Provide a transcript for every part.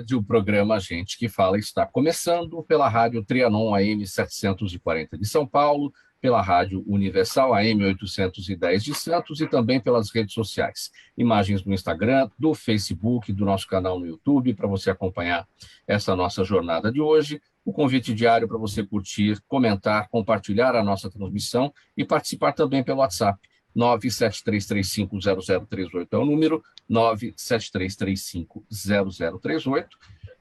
tarde, o programa Gente que Fala está começando pela Rádio Trianon AM 740 de São Paulo, pela Rádio Universal AM 810 de Santos e também pelas redes sociais. Imagens do Instagram, do Facebook, do nosso canal no YouTube, para você acompanhar essa nossa jornada de hoje. O convite diário para você curtir, comentar, compartilhar a nossa transmissão e participar também pelo WhatsApp. 973350038 é o número, 973350038.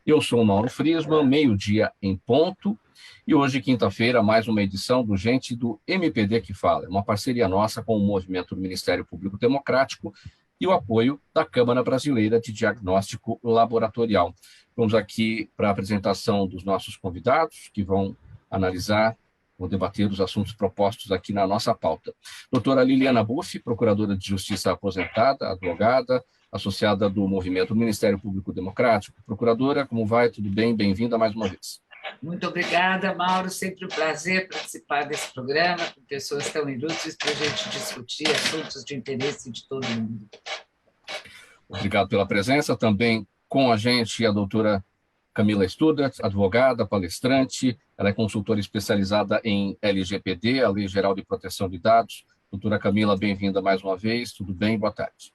Eu sou o Mauro Friesman, meio-dia em ponto, e hoje, quinta-feira, mais uma edição do Gente do MPD que Fala, uma parceria nossa com o movimento do Ministério Público Democrático e o apoio da Câmara Brasileira de Diagnóstico Laboratorial. Vamos aqui para a apresentação dos nossos convidados, que vão analisar ou debater os assuntos propostos aqui na nossa pauta. Doutora Liliana Buff, procuradora de Justiça aposentada, advogada, associada do movimento do Ministério Público Democrático. Procuradora, como vai? Tudo bem? Bem-vinda mais uma vez. Muito obrigada, Mauro. Sempre um prazer participar desse programa com pessoas tão ilustres para a gente discutir assuntos de interesse de todo mundo. Obrigado pela presença. Também com a gente a doutora Camila Studert, advogada, palestrante. Ela é consultora especializada em LGPD, a Lei Geral de Proteção de Dados. Doutora Camila, bem-vinda mais uma vez. Tudo bem? Boa tarde.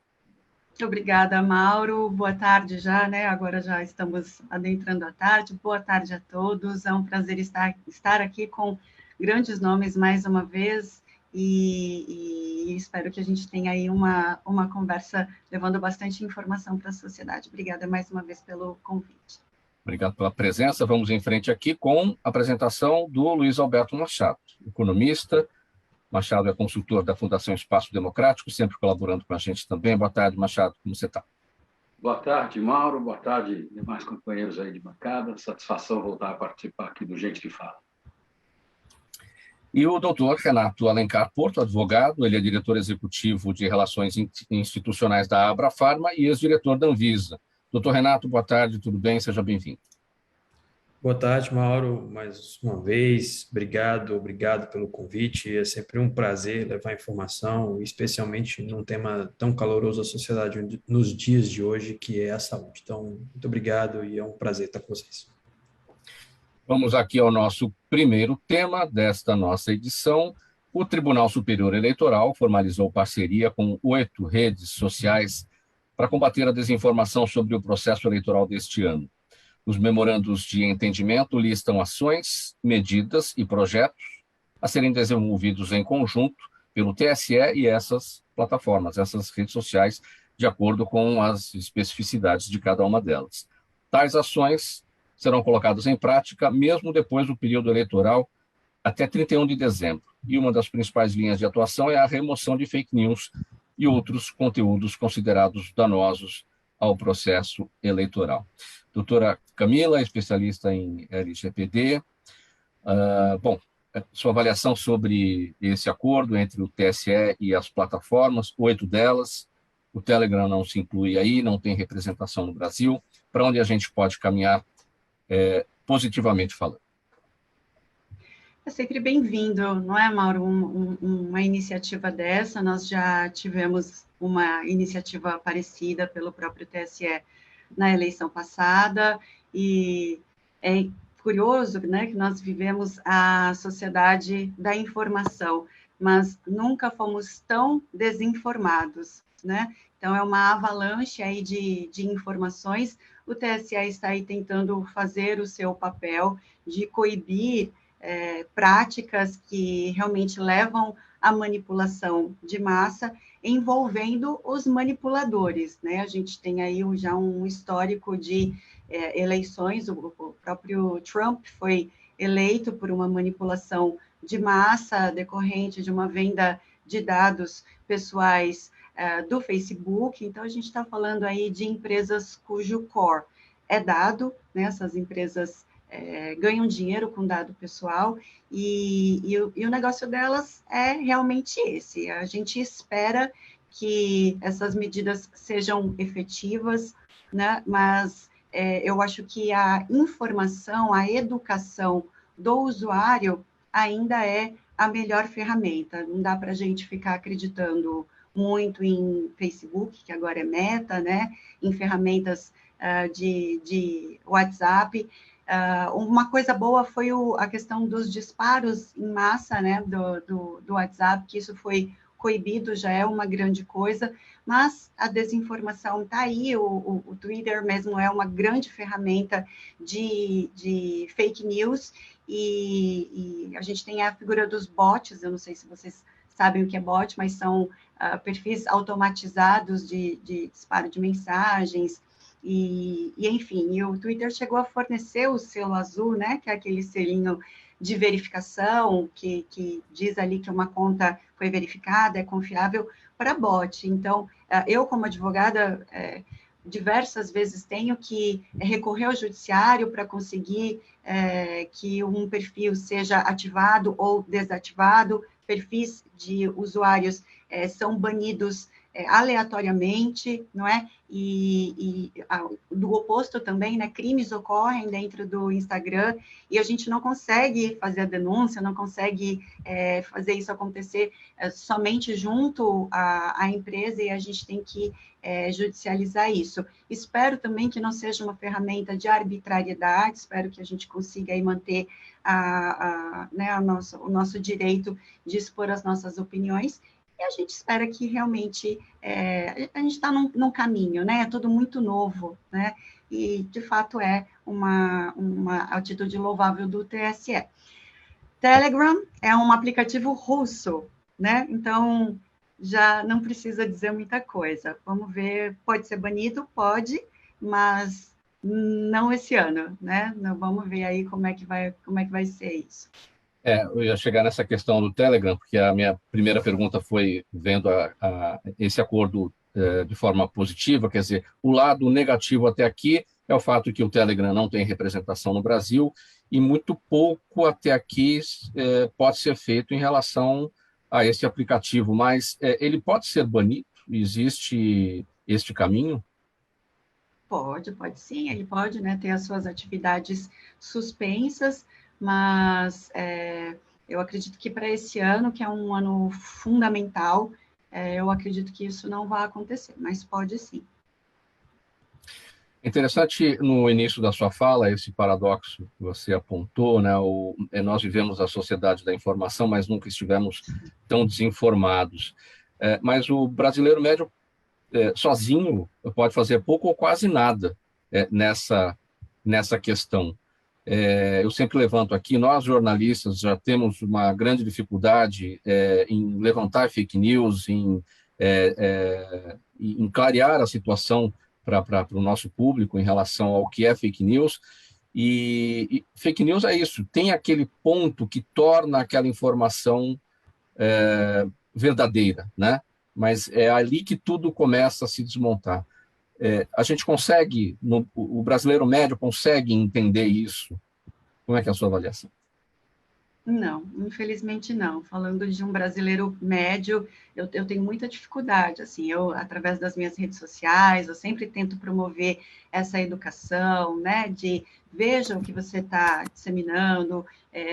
Muito obrigada, Mauro. Boa tarde já, né? Agora já estamos adentrando a tarde. Boa tarde a todos. É um prazer estar aqui com grandes nomes mais uma vez e espero que a gente tenha aí uma conversa levando bastante informação para a sociedade. Obrigada mais uma vez pelo convite. Obrigado pela presença. Vamos em frente aqui com a apresentação do Luiz Alberto Machado, economista. Machado é consultor da Fundação Espaço Democrático, sempre colaborando com a gente também. Boa tarde, Machado, como você está? Boa tarde, Mauro. Boa tarde, demais companheiros aí de bancada. Satisfação voltar a participar aqui do Gente que Fala. E o doutor Renato Alencar Porto, advogado, ele é diretor executivo de Relações Institucionais da Abrafarma e ex-diretor da Anvisa. Doutor Renato, boa tarde, tudo bem? Seja bem-vindo. Boa tarde, Mauro, mais uma vez, obrigado pelo convite, é sempre um prazer levar informação, especialmente num tema tão caloroso à sociedade nos dias de hoje, que é a saúde. Então, muito obrigado e é um prazer estar com vocês. Vamos aqui ao nosso primeiro tema desta nossa edição. O Tribunal Superior Eleitoral formalizou parceria com 8 redes sociais para combater a desinformação sobre o processo eleitoral deste ano. Os memorandos de entendimento listam ações, medidas e projetos a serem desenvolvidos em conjunto pelo TSE e essas plataformas, essas redes sociais, de acordo com as especificidades de cada uma delas. Tais ações serão colocadas em prática mesmo depois do período eleitoral até 31 de dezembro. E uma das principais linhas de atuação é a remoção de fake news e outros conteúdos considerados danosos ao processo eleitoral. Doutora Camila, especialista em LGPD. Sua avaliação sobre esse acordo entre o TSE e as plataformas, 8 delas, o Telegram não se inclui aí, não tem representação no Brasil, para onde a gente pode caminhar positivamente falando? É sempre bem-vindo, não é, Mauro, uma iniciativa dessa. Nós já tivemos uma iniciativa parecida pelo próprio TSE na eleição passada, e é curioso, né, que nós vivemos a sociedade da informação, mas nunca fomos tão desinformados, né? Então, é uma avalanche aí de informações. O TSE está aí tentando fazer o seu papel de coibir práticas que realmente levam à manipulação de massa, envolvendo os manipuladores, né? A gente tem aí já um histórico de eleições, o próprio Trump foi eleito por uma manipulação de massa decorrente de uma venda de dados pessoais do Facebook. Então, a gente está falando aí de empresas cujo core é dado, né? Essas empresas ganham dinheiro com dado pessoal, e o negócio delas é realmente esse. A gente espera que essas medidas sejam efetivas, né? Mas eu acho que a informação, a educação do usuário ainda é a melhor ferramenta. Não dá para a gente ficar acreditando muito em Facebook, que agora é Meta, né? Em ferramentas de WhatsApp. Uma coisa boa foi a questão dos disparos em massa, né, do WhatsApp, que isso foi coibido, já é uma grande coisa, mas a desinformação está aí, o Twitter mesmo é uma grande ferramenta de fake news, e a gente tem a figura dos bots, eu não sei se vocês sabem o que é bot, mas são perfis automatizados de disparo de mensagens, enfim, e o Twitter chegou a fornecer o selo azul, né, que é aquele selinho de verificação, que diz ali que uma conta foi verificada, é confiável, para bot. Então, eu, como advogada, diversas vezes tenho que recorrer ao judiciário para conseguir que um perfil seja ativado ou desativado, perfis de usuários são banidos aleatoriamente, não é? Do oposto também, né? Crimes ocorrem dentro do Instagram e a gente não consegue fazer a denúncia, não consegue fazer isso acontecer somente junto à empresa, e a gente tem que judicializar isso. Espero também que não seja uma ferramenta de arbitrariedade, espero que a gente consiga aí manter né, o nosso direito de expor as nossas opiniões. E a gente espera que realmente a gente está num caminho, né? É tudo muito novo, né? E, de fato, é uma atitude louvável do TSE. Telegram é um aplicativo russo, né? Então, já não precisa dizer muita coisa. Vamos ver, pode ser banido? Pode, mas não esse ano, né? Vamos ver aí como é que vai ser isso. Eu ia chegar nessa questão do Telegram, porque a minha primeira pergunta foi vendo esse acordo de forma positiva, quer dizer, o lado negativo até aqui é o fato que o Telegram não tem representação no Brasil e muito pouco até aqui pode ser feito em relação a esse aplicativo, mas ele pode ser banido? Existe este caminho? Pode sim, ele pode, né, ter as suas atividades suspensas, mas eu acredito que para esse ano, que é um ano fundamental, eu acredito que isso não vai acontecer, mas pode sim. Interessante, no início da sua fala, esse paradoxo que você apontou, né? Nós vivemos a sociedade da informação, mas nunca estivemos tão desinformados. Mas o brasileiro médio, sozinho, pode fazer pouco ou quase nada nessa questão. Eu sempre levanto aqui, nós jornalistas já temos uma grande dificuldade em levantar fake news, em clarear a situação para o nosso público em relação ao que é fake news, e fake news é isso, tem aquele ponto que torna aquela informação verdadeira, né? Mas é ali que tudo começa a se desmontar. A gente consegue, o brasileiro médio consegue entender isso? Como é que é a sua avaliação? Não, infelizmente não. Falando de um brasileiro médio, eu tenho muita dificuldade, assim, através das minhas redes sociais, eu sempre tento promover essa educação, né, de veja o que você está disseminando,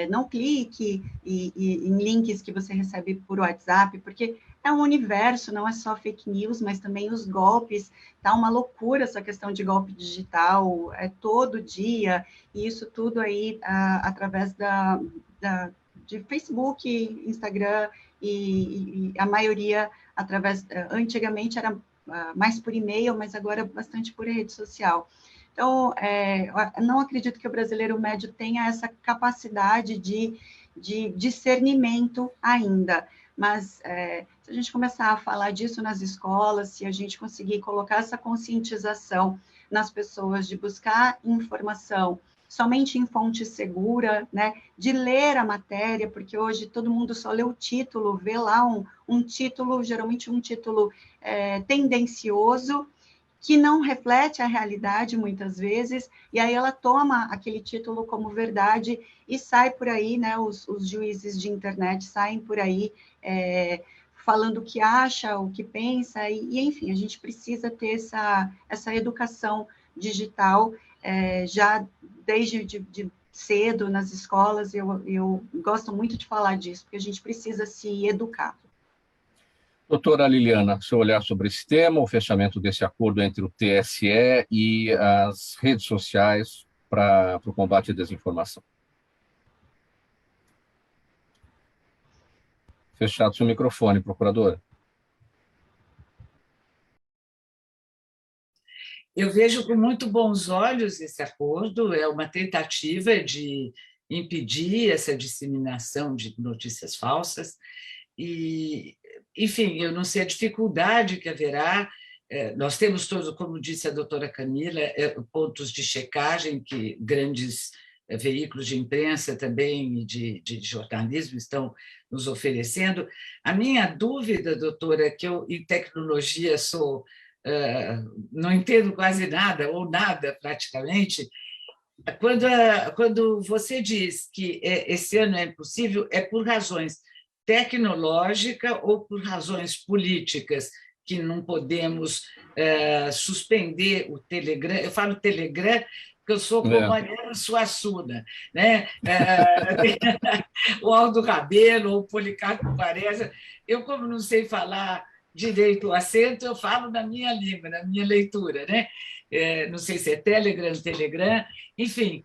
não clique em links que você recebe por WhatsApp, porque é um universo, não é só fake news, mas também os golpes, tá uma loucura essa questão de golpe digital, todo dia, e isso tudo aí através de Facebook, Instagram, e a maioria através, antigamente era mais por e-mail, mas agora bastante por rede social. Então, não acredito que o brasileiro médio tenha essa capacidade de discernimento ainda, mas se a gente começar a falar disso nas escolas, se a gente conseguir colocar essa conscientização nas pessoas de buscar informação somente em fonte segura, né, de ler a matéria, porque hoje todo mundo só lê o título, vê lá um título, geralmente um título tendencioso, que não reflete a realidade muitas vezes, e aí ela toma aquele título como verdade e sai por aí, né, os juízes de internet saem por aí falando o que acha, o que pensa, e enfim, a gente precisa ter essa educação digital já desde de cedo nas escolas. Eu gosto muito de falar disso, porque a gente precisa se educar. Doutora Liliana, seu olhar sobre esse tema, o fechamento desse acordo entre o TSE e as redes sociais para o combate à desinformação. Fechado seu microfone, procuradora. Eu vejo com muito bons olhos esse acordo, é uma tentativa de impedir essa disseminação de notícias falsas e, enfim, eu não sei a dificuldade que haverá. Nós temos todos, como disse a doutora Camila, pontos de checagem que grandes veículos de imprensa também e de jornalismo estão nos oferecendo. A minha dúvida, doutora, é que eu, em tecnologia, não entendo quase nada, ou nada praticamente. Quando você diz que esse ano é impossível, é por razões tecnológicas ou por razões políticas, que não podemos suspender o Telegram. Eu falo Telegram porque eu sou como Mariana Suassuna, né? O Aldo Rabelo, ou o Policarpo Quaresma. Eu, como não sei falar direito o acento, eu falo na minha língua, na minha leitura, né? Não sei se é Telegram, enfim.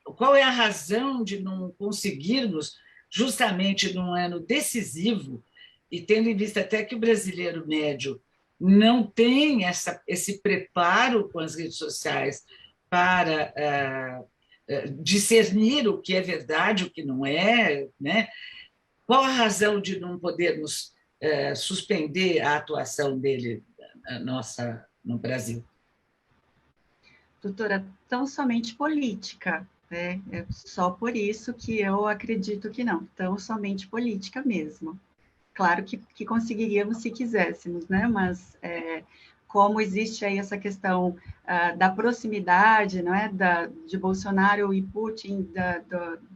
Qual é a razão de não conseguirmos, justamente num ano decisivo, e tendo em vista até que o brasileiro médio não tem esse preparo com as redes sociais para discernir o que é verdade, o que não é, né? Qual a razão de não podermos suspender a atuação dele no Brasil? Doutora, tão somente política, né? É só por isso que eu acredito que não, tão somente política mesmo. Claro que conseguiríamos se quiséssemos, né? Mas como existe aí essa questão da proximidade, não é? De Bolsonaro e Putin,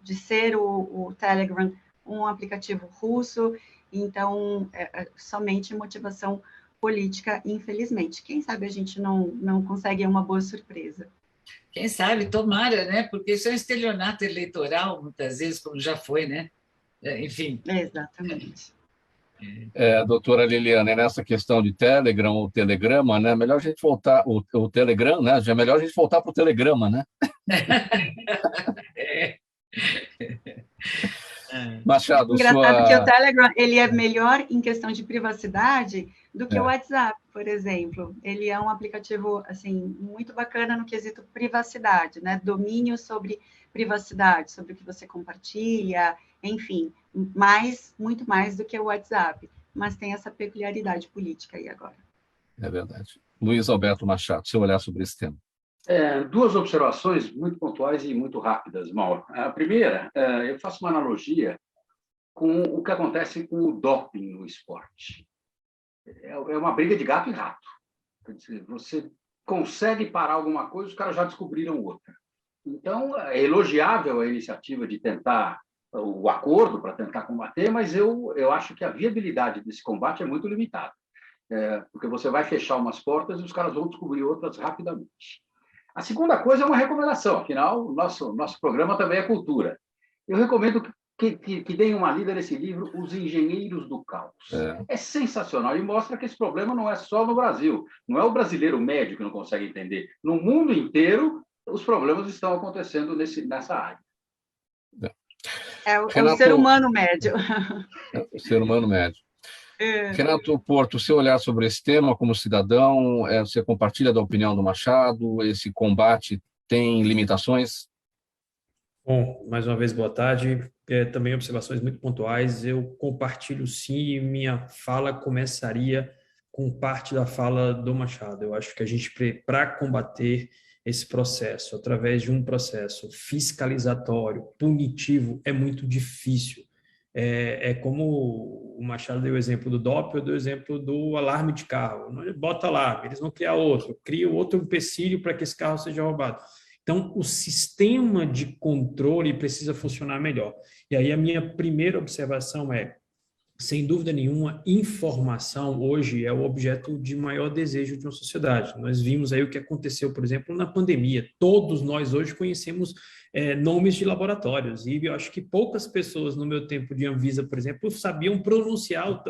de ser o Telegram um aplicativo russo, então somente motivação política, infelizmente. Quem sabe a gente não consegue uma boa surpresa. Quem sabe, tomara, né? Porque isso é um estelionato eleitoral, muitas vezes, como já foi, né? Enfim. Exatamente. Doutora Liliana, nessa questão de Telegram ou Telegrama, né? Melhor a gente voltar, o Telegram, né? Já é melhor a gente voltar para o Telegrama, né? Machado, engraçado que o Telegram ele é melhor em questão de privacidade do que o WhatsApp, por exemplo. Ele é um aplicativo assim muito bacana no quesito privacidade, né? Domínio sobre privacidade, sobre o que você compartilha, enfim, muito mais do que o WhatsApp. Mas tem essa peculiaridade política aí agora. É verdade. Luiz Alberto Machado, seu olhar sobre esse tema. Duas observações muito pontuais e muito rápidas, Mauro. A primeira, eu faço uma analogia com o que acontece com o doping no esporte. É uma briga de gato e rato. Quer dizer, você consegue parar alguma coisa, os caras já descobriram outra. Então, é elogiável a iniciativa de tentar o acordo para tentar combater, mas eu acho que a viabilidade desse combate é muito limitada, porque você vai fechar umas portas e os caras vão descobrir outras rapidamente. A segunda coisa é uma recomendação, afinal, o nosso programa também é cultura. Eu recomendo que deem uma lida nesse livro, Os Engenheiros do Caos. É sensacional e mostra que esse problema não é só no Brasil, não é o brasileiro médio que não consegue entender. No mundo inteiro, os problemas estão acontecendo nessa área. É o ser humano médio. O ser humano médio. Renato Porto, seu olhar sobre esse tema como cidadão, você compartilha da opinião do Machado? Esse combate tem limitações? Bom, mais uma vez, boa tarde. Também observações muito pontuais. Eu compartilho sim, e minha fala começaria com parte da fala do Machado. Eu acho que a gente, para combater esse processo, através de um processo fiscalizatório, punitivo, é muito difícil. Como o Machado deu o exemplo do doping, eu dou o exemplo do alarme de carro. Bota alarme, eles vão criar outro, criam outro empecilho para que esse carro seja roubado. Então, o sistema de controle precisa funcionar melhor. E aí a minha primeira observação sem dúvida nenhuma, informação hoje é o objeto de maior desejo de uma sociedade. Nós vimos aí o que aconteceu, por exemplo, na pandemia. Todos nós hoje conhecemos nomes de laboratórios, e eu acho que poucas pessoas no meu tempo de Anvisa, por exemplo, sabiam pronunciar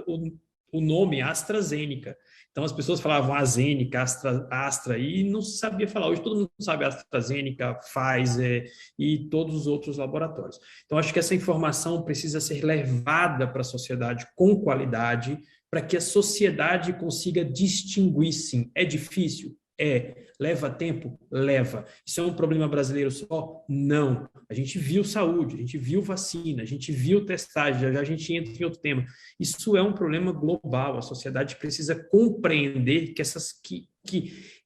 o nome AstraZeneca. Então, as pessoas falavam AstraZeneca, Astra, e não se sabia falar. Hoje todo mundo sabe AstraZeneca, Pfizer e todos os outros laboratórios. Então, acho que essa informação precisa ser levada para a sociedade com qualidade, para que a sociedade consiga distinguir, sim. É difícil? É. Leva tempo? Leva. Isso é um problema brasileiro só? Não. A gente viu saúde, a gente viu vacina, a gente viu testagem, já a gente entra em outro tema. Isso é um problema global. A sociedade precisa compreender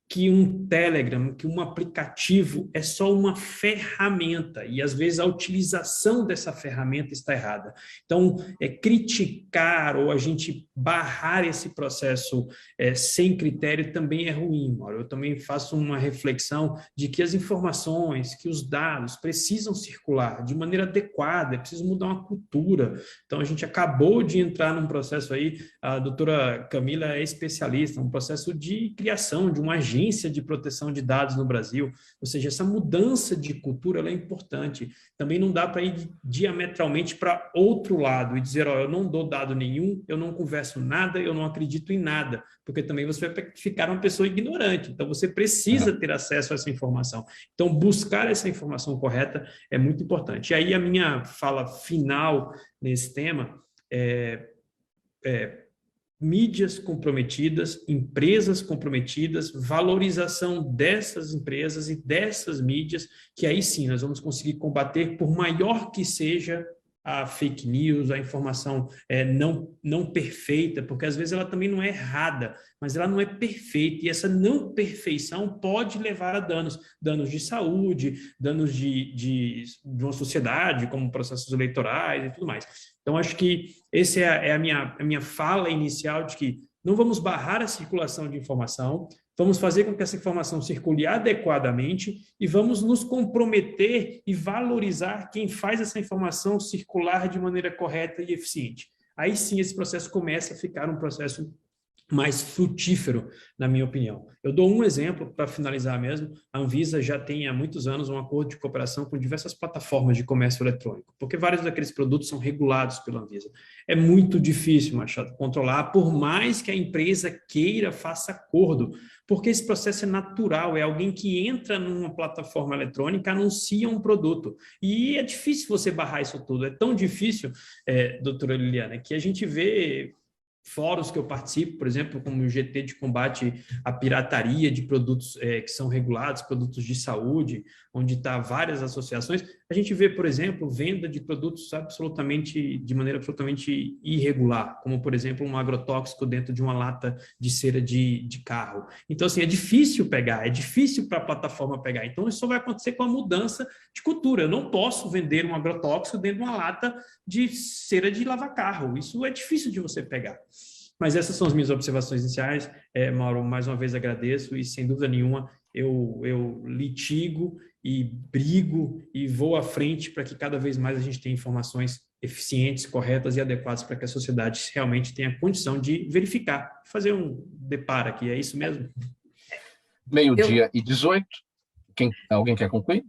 que um Telegram, que um aplicativo é só uma ferramenta e, às vezes, a utilização dessa ferramenta está errada. Então, criticar ou a gente barrar esse processo sem critério também é ruim, Mauro. Eu também faço uma reflexão de que as informações, que os dados precisam circular de maneira adequada, é preciso mudar uma cultura. Então, a gente acabou de entrar num processo aí, a doutora Camila é especialista, um processo de criação de uma agência de proteção de dados no Brasil, ou seja, essa mudança de cultura ela é importante. Também não dá para ir diametralmente para outro lado e dizer, eu não dou dado nenhum, eu não converso nada, eu não acredito em nada, porque também você vai ficar uma pessoa ignorante, então você precisa ter acesso a essa informação. Então, buscar essa informação correta é muito importante. E aí a minha fala final nesse tema mídias comprometidas, empresas comprometidas, valorização dessas empresas e dessas mídias, que aí sim nós vamos conseguir combater, por maior que seja a fake news, a informação não perfeita, porque às vezes ela também não é errada, mas ela não é perfeita, e essa não perfeição pode levar a danos de saúde, danos de uma sociedade, como processos eleitorais e tudo mais. Então, acho que essa é a minha fala inicial de que não vamos barrar a circulação de informação, vamos fazer com que essa informação circule adequadamente e vamos nos comprometer e valorizar quem faz essa informação circular de maneira correta e eficiente. Aí sim esse processo começa a ficar um processo mais frutífero, na minha opinião. Eu dou um exemplo para finalizar mesmo. A Anvisa já tem há muitos anos um acordo de cooperação com diversas plataformas de comércio eletrônico, porque vários daqueles produtos são regulados pela Anvisa. É muito difícil, Machado, controlar, por mais que a empresa queira, faça acordo, porque esse processo é natural, é alguém que entra numa plataforma eletrônica, anuncia um produto, e é difícil você barrar isso tudo. É tão difícil, doutora Liliana, que a gente vê fóruns que eu participo, por exemplo, como o GT de combate à pirataria de produtos que são regulados, produtos de saúde, onde está várias associações, a gente vê, por exemplo, venda de produtos de maneira absolutamente irregular, como, por exemplo, um agrotóxico dentro de uma lata de cera de carro. Então, assim, é difícil pegar, é difícil para a plataforma pegar. Então, isso só vai acontecer com a mudança de cultura. Eu não posso vender um agrotóxico dentro de uma lata de cera de lavar carro. Isso é difícil de você pegar. Mas essas são as minhas observações iniciais. Mauro, mais uma vez agradeço e, sem dúvida nenhuma, eu litigo e brigo e vou à frente para que cada vez mais a gente tenha informações eficientes, corretas e adequadas para que a sociedade realmente tenha condição de verificar, fazer um deparo aqui. É isso mesmo? 12h18. Alguém quer concluir?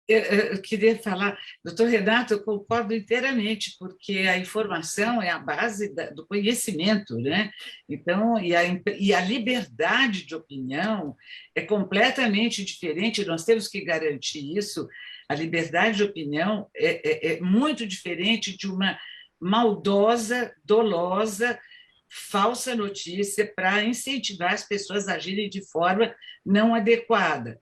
Eu queria falar, doutor Renato, eu concordo inteiramente, porque a informação é a base do conhecimento, né? Então, e a liberdade de opinião é completamente diferente, nós temos que garantir isso. A liberdade de opinião é muito diferente de uma maldosa, dolosa, falsa notícia para incentivar as pessoas a agirem de forma não adequada.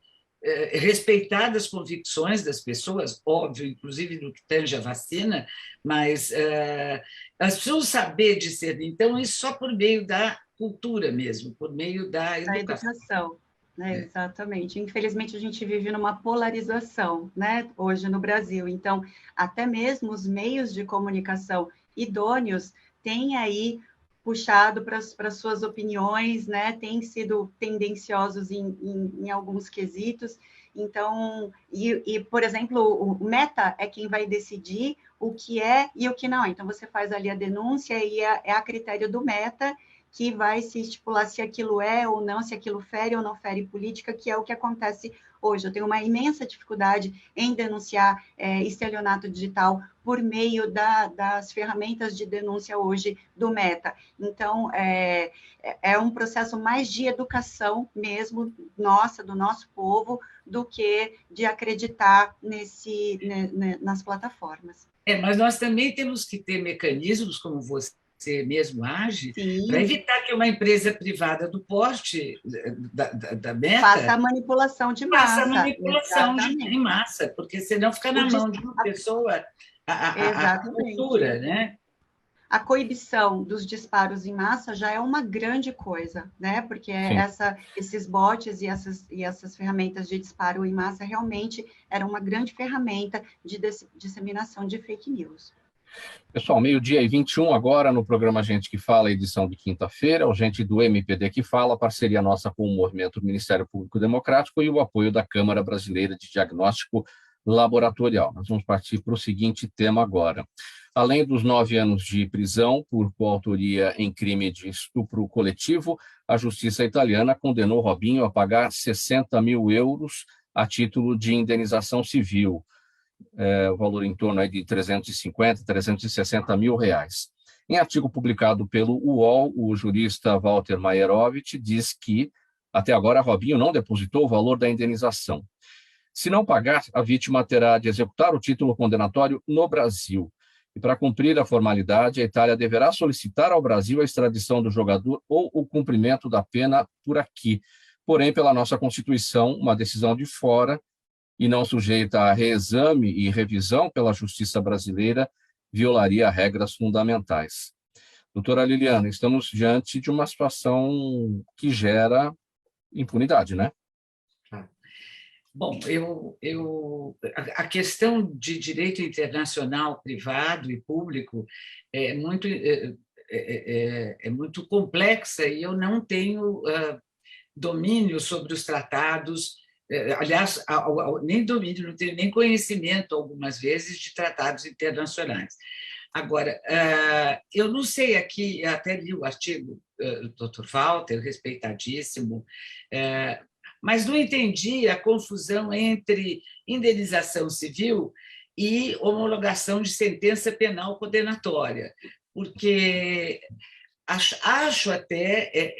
Respeitar as convicções das pessoas, óbvio, inclusive no que tange a vacina, mas elas precisam saber discernir. Então, isso só por meio da cultura mesmo, por meio da educação. Né? Exatamente. Infelizmente, a gente vive numa polarização, né, hoje no Brasil. Então, até mesmo os meios de comunicação idôneos têm aí puxado para suas opiniões, né? Têm sido tendenciosos em alguns quesitos. Então, por exemplo, o Meta é quem vai decidir o que é e o que não. Então, você faz ali a denúncia e é a critério do Meta que vai se estipular se aquilo é ou não, se aquilo fere ou não fere política, que é o que acontece hoje. Eu tenho uma imensa dificuldade em denunciar estelionato digital por meio das ferramentas de denúncia hoje do Meta. Então, é um processo mais de educação mesmo, do nosso povo, do que de acreditar nas plataformas. Mas nós também temos que ter mecanismos, como você mesmo age, para evitar que uma empresa privada do porte da Meta faça a manipulação de massa. Faça a manipulação em massa, porque senão fica na mão de uma pessoa a cultura, né? A coibição dos disparos em massa já é uma grande coisa, né? Porque esses bots e essas ferramentas de disparo em massa realmente eram uma grande ferramenta de disseminação de fake news. Pessoal, 12h21 agora no programa Gente que Fala, edição de quinta-feira, o Gente do MPD que Fala, parceria nossa com o Movimento Ministério Público Democrático e o apoio da Câmara Brasileira de Diagnóstico Laboratorial. Nós vamos partir para o seguinte tema agora. Além dos 9 anos de prisão por coautoria em crime de estupro coletivo, a justiça italiana condenou Robinho a pagar 60 mil euros a título de indenização civil, o valor em torno de 350, 360 mil reais. Em artigo publicado pelo UOL, o jurista Walter Maierovitch diz que, até agora, Robinho não depositou o valor da indenização. Se não pagar, a vítima terá de executar o título condenatório no Brasil. E para cumprir a formalidade, a Itália deverá solicitar ao Brasil a extradição do jogador ou o cumprimento da pena por aqui. Porém, pela nossa Constituição, uma decisão de fora e não sujeita a reexame e revisão pela justiça brasileira violaria regras fundamentais. Doutora Liliana, estamos diante de uma situação que gera impunidade, né? Bom, a questão de direito internacional privado e público é muito complexa e eu não tenho domínio sobre os tratados, aliás, nem domínio, não tenho nem conhecimento, algumas vezes, de tratados internacionais. Agora, eu não sei aqui, até li o artigo do Dr. Walter, respeitadíssimo, mas não entendi a confusão entre indenização civil e homologação de sentença penal condenatória, porque acho até,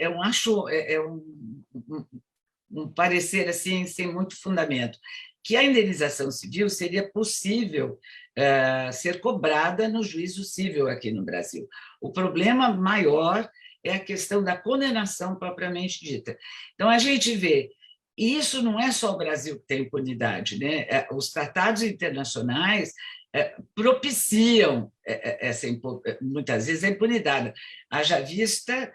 um parecer assim, sem muito fundamento, que a indenização civil seria possível ser cobrada no juízo civil aqui no Brasil. O problema maior é a questão da condenação propriamente dita. Então, a gente vê, e isso não é só o Brasil que tem impunidade, né? Os tratados internacionais propiciam muitas vezes a impunidade. Haja vista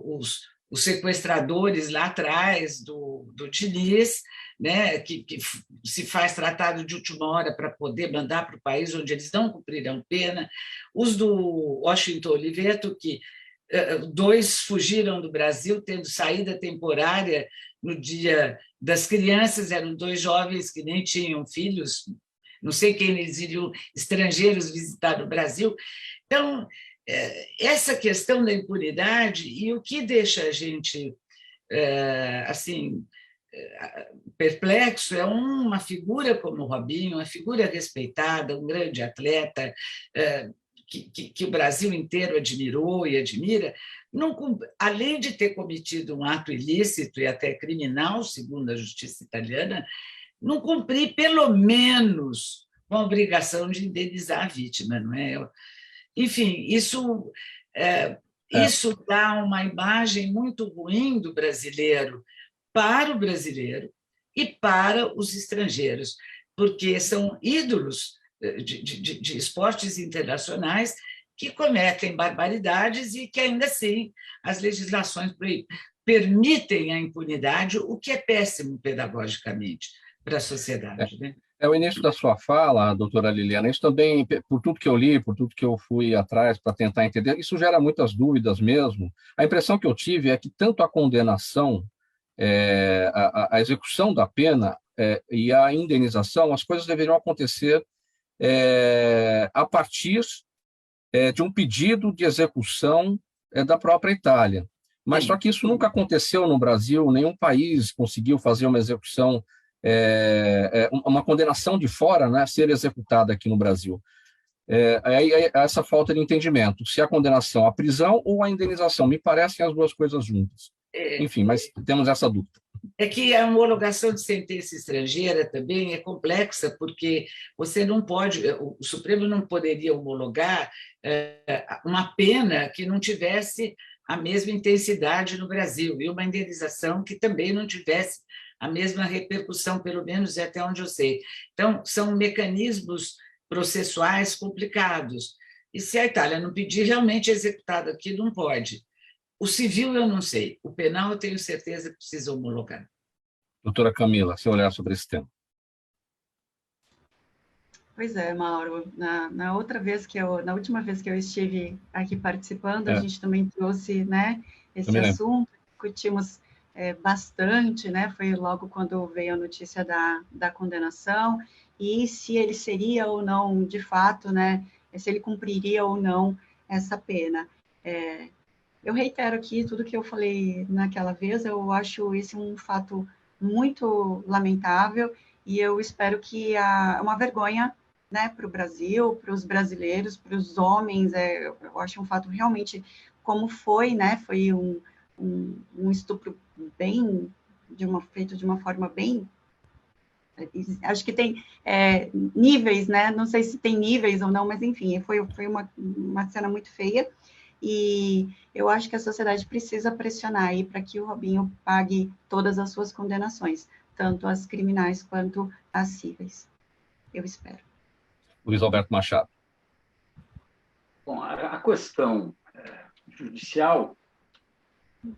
os sequestradores lá atrás do Diniz, né, que se faz tratado de última hora para poder mandar para o país onde eles não cumprirão pena, os do Washington Oliveto, que 2 fugiram do Brasil, tendo saída temporária no Dia das Crianças, eram 2 jovens que nem tinham filhos, não sei quem eles iriam, estrangeiros, visitar o Brasil. Então, essa questão da impunidade, e o que deixa a gente assim perplexo é uma figura como o Robinho, uma figura respeitada, um grande atleta, que o Brasil inteiro admirou e admira, além de ter cometido um ato ilícito e até criminal, segundo a justiça italiana, não cumprir, pelo menos, com a obrigação de indenizar a vítima, não é? Enfim, isso dá uma imagem muito ruim do brasileiro para o brasileiro e para os estrangeiros, porque são ídolos de esportes internacionais que cometem barbaridades e que, ainda assim, as legislações permitem a impunidade, o que é péssimo pedagogicamente para a sociedade. Né? O início da sua fala, doutora Liliana, isso também, por tudo que eu li, por tudo que eu fui atrás para tentar entender, isso gera muitas dúvidas mesmo. A impressão que eu tive é que tanto a condenação, a execução da pena e a indenização, as coisas deveriam acontecer a partir de um pedido de execução da própria Itália. Mas só que isso nunca aconteceu no Brasil, nenhum país conseguiu fazer uma execução uma condenação de fora, né, ser executada aqui no Brasil. Essa falta de entendimento, se a condenação à prisão ou à indenização, me parecem as duas coisas juntas. Enfim, mas temos essa dúvida. É que a homologação de sentença estrangeira também é complexa, porque você não pode, o Supremo não poderia homologar uma pena que não tivesse a mesma intensidade no Brasil, e uma indenização que também não tivesse a mesma repercussão, pelo menos até onde eu sei. Então, são mecanismos processuais complicados. E se a Itália não pedir, realmente executado aqui, não pode. O civil eu não sei, o penal eu tenho certeza que precisa homologar. Doutora Camila, seu olhar sobre esse tema. Pois é, Mauro, na última vez que eu estive aqui participando, a gente também trouxe, né, esse assunto, discutimos bastante, né, foi logo quando veio a notícia da condenação, e se ele seria ou não, de fato, né, se ele cumpriria ou não essa pena. Eu reitero aqui tudo que eu falei naquela vez, eu acho esse um fato muito lamentável, e eu espero que é uma vergonha, né, para o Brasil, para os brasileiros, para os homens, eu acho um fato realmente como foi, né, foi um estupro feito de uma forma bem, acho que tem níveis, né, não sei se tem níveis ou não, mas enfim, foi uma cena muito feia, e eu acho que a sociedade precisa pressionar aí para que o Robinho pague todas as suas condenações, tanto as criminais quanto as cíveis. Eu espero. Luiz Alberto Machado. Bom, a questão judicial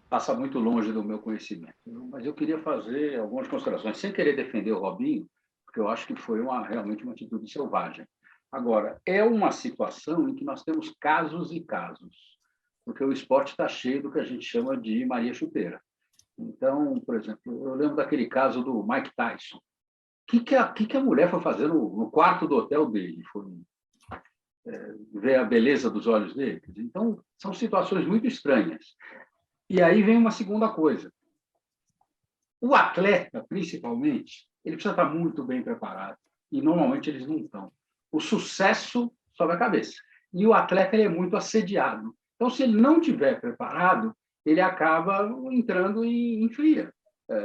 passa muito longe do meu conhecimento, mas eu queria fazer algumas considerações, sem querer defender o Robinho, porque eu acho que foi realmente uma atitude selvagem. Agora, é uma situação em que nós temos casos e casos, porque o esporte está cheio do que a gente chama de Maria Chuteira. Então, por exemplo, eu lembro daquele caso do Mike Tyson. O que a mulher foi fazer no quarto do hotel dele? Foi ver a beleza dos olhos dele? Então, são situações muito estranhas. E aí vem uma segunda coisa. O atleta, principalmente, ele precisa estar muito bem preparado. E, normalmente, eles não estão. O sucesso sobe a cabeça. E o atleta ele é muito assediado. Então, se ele não estiver preparado, ele acaba entrando em fria.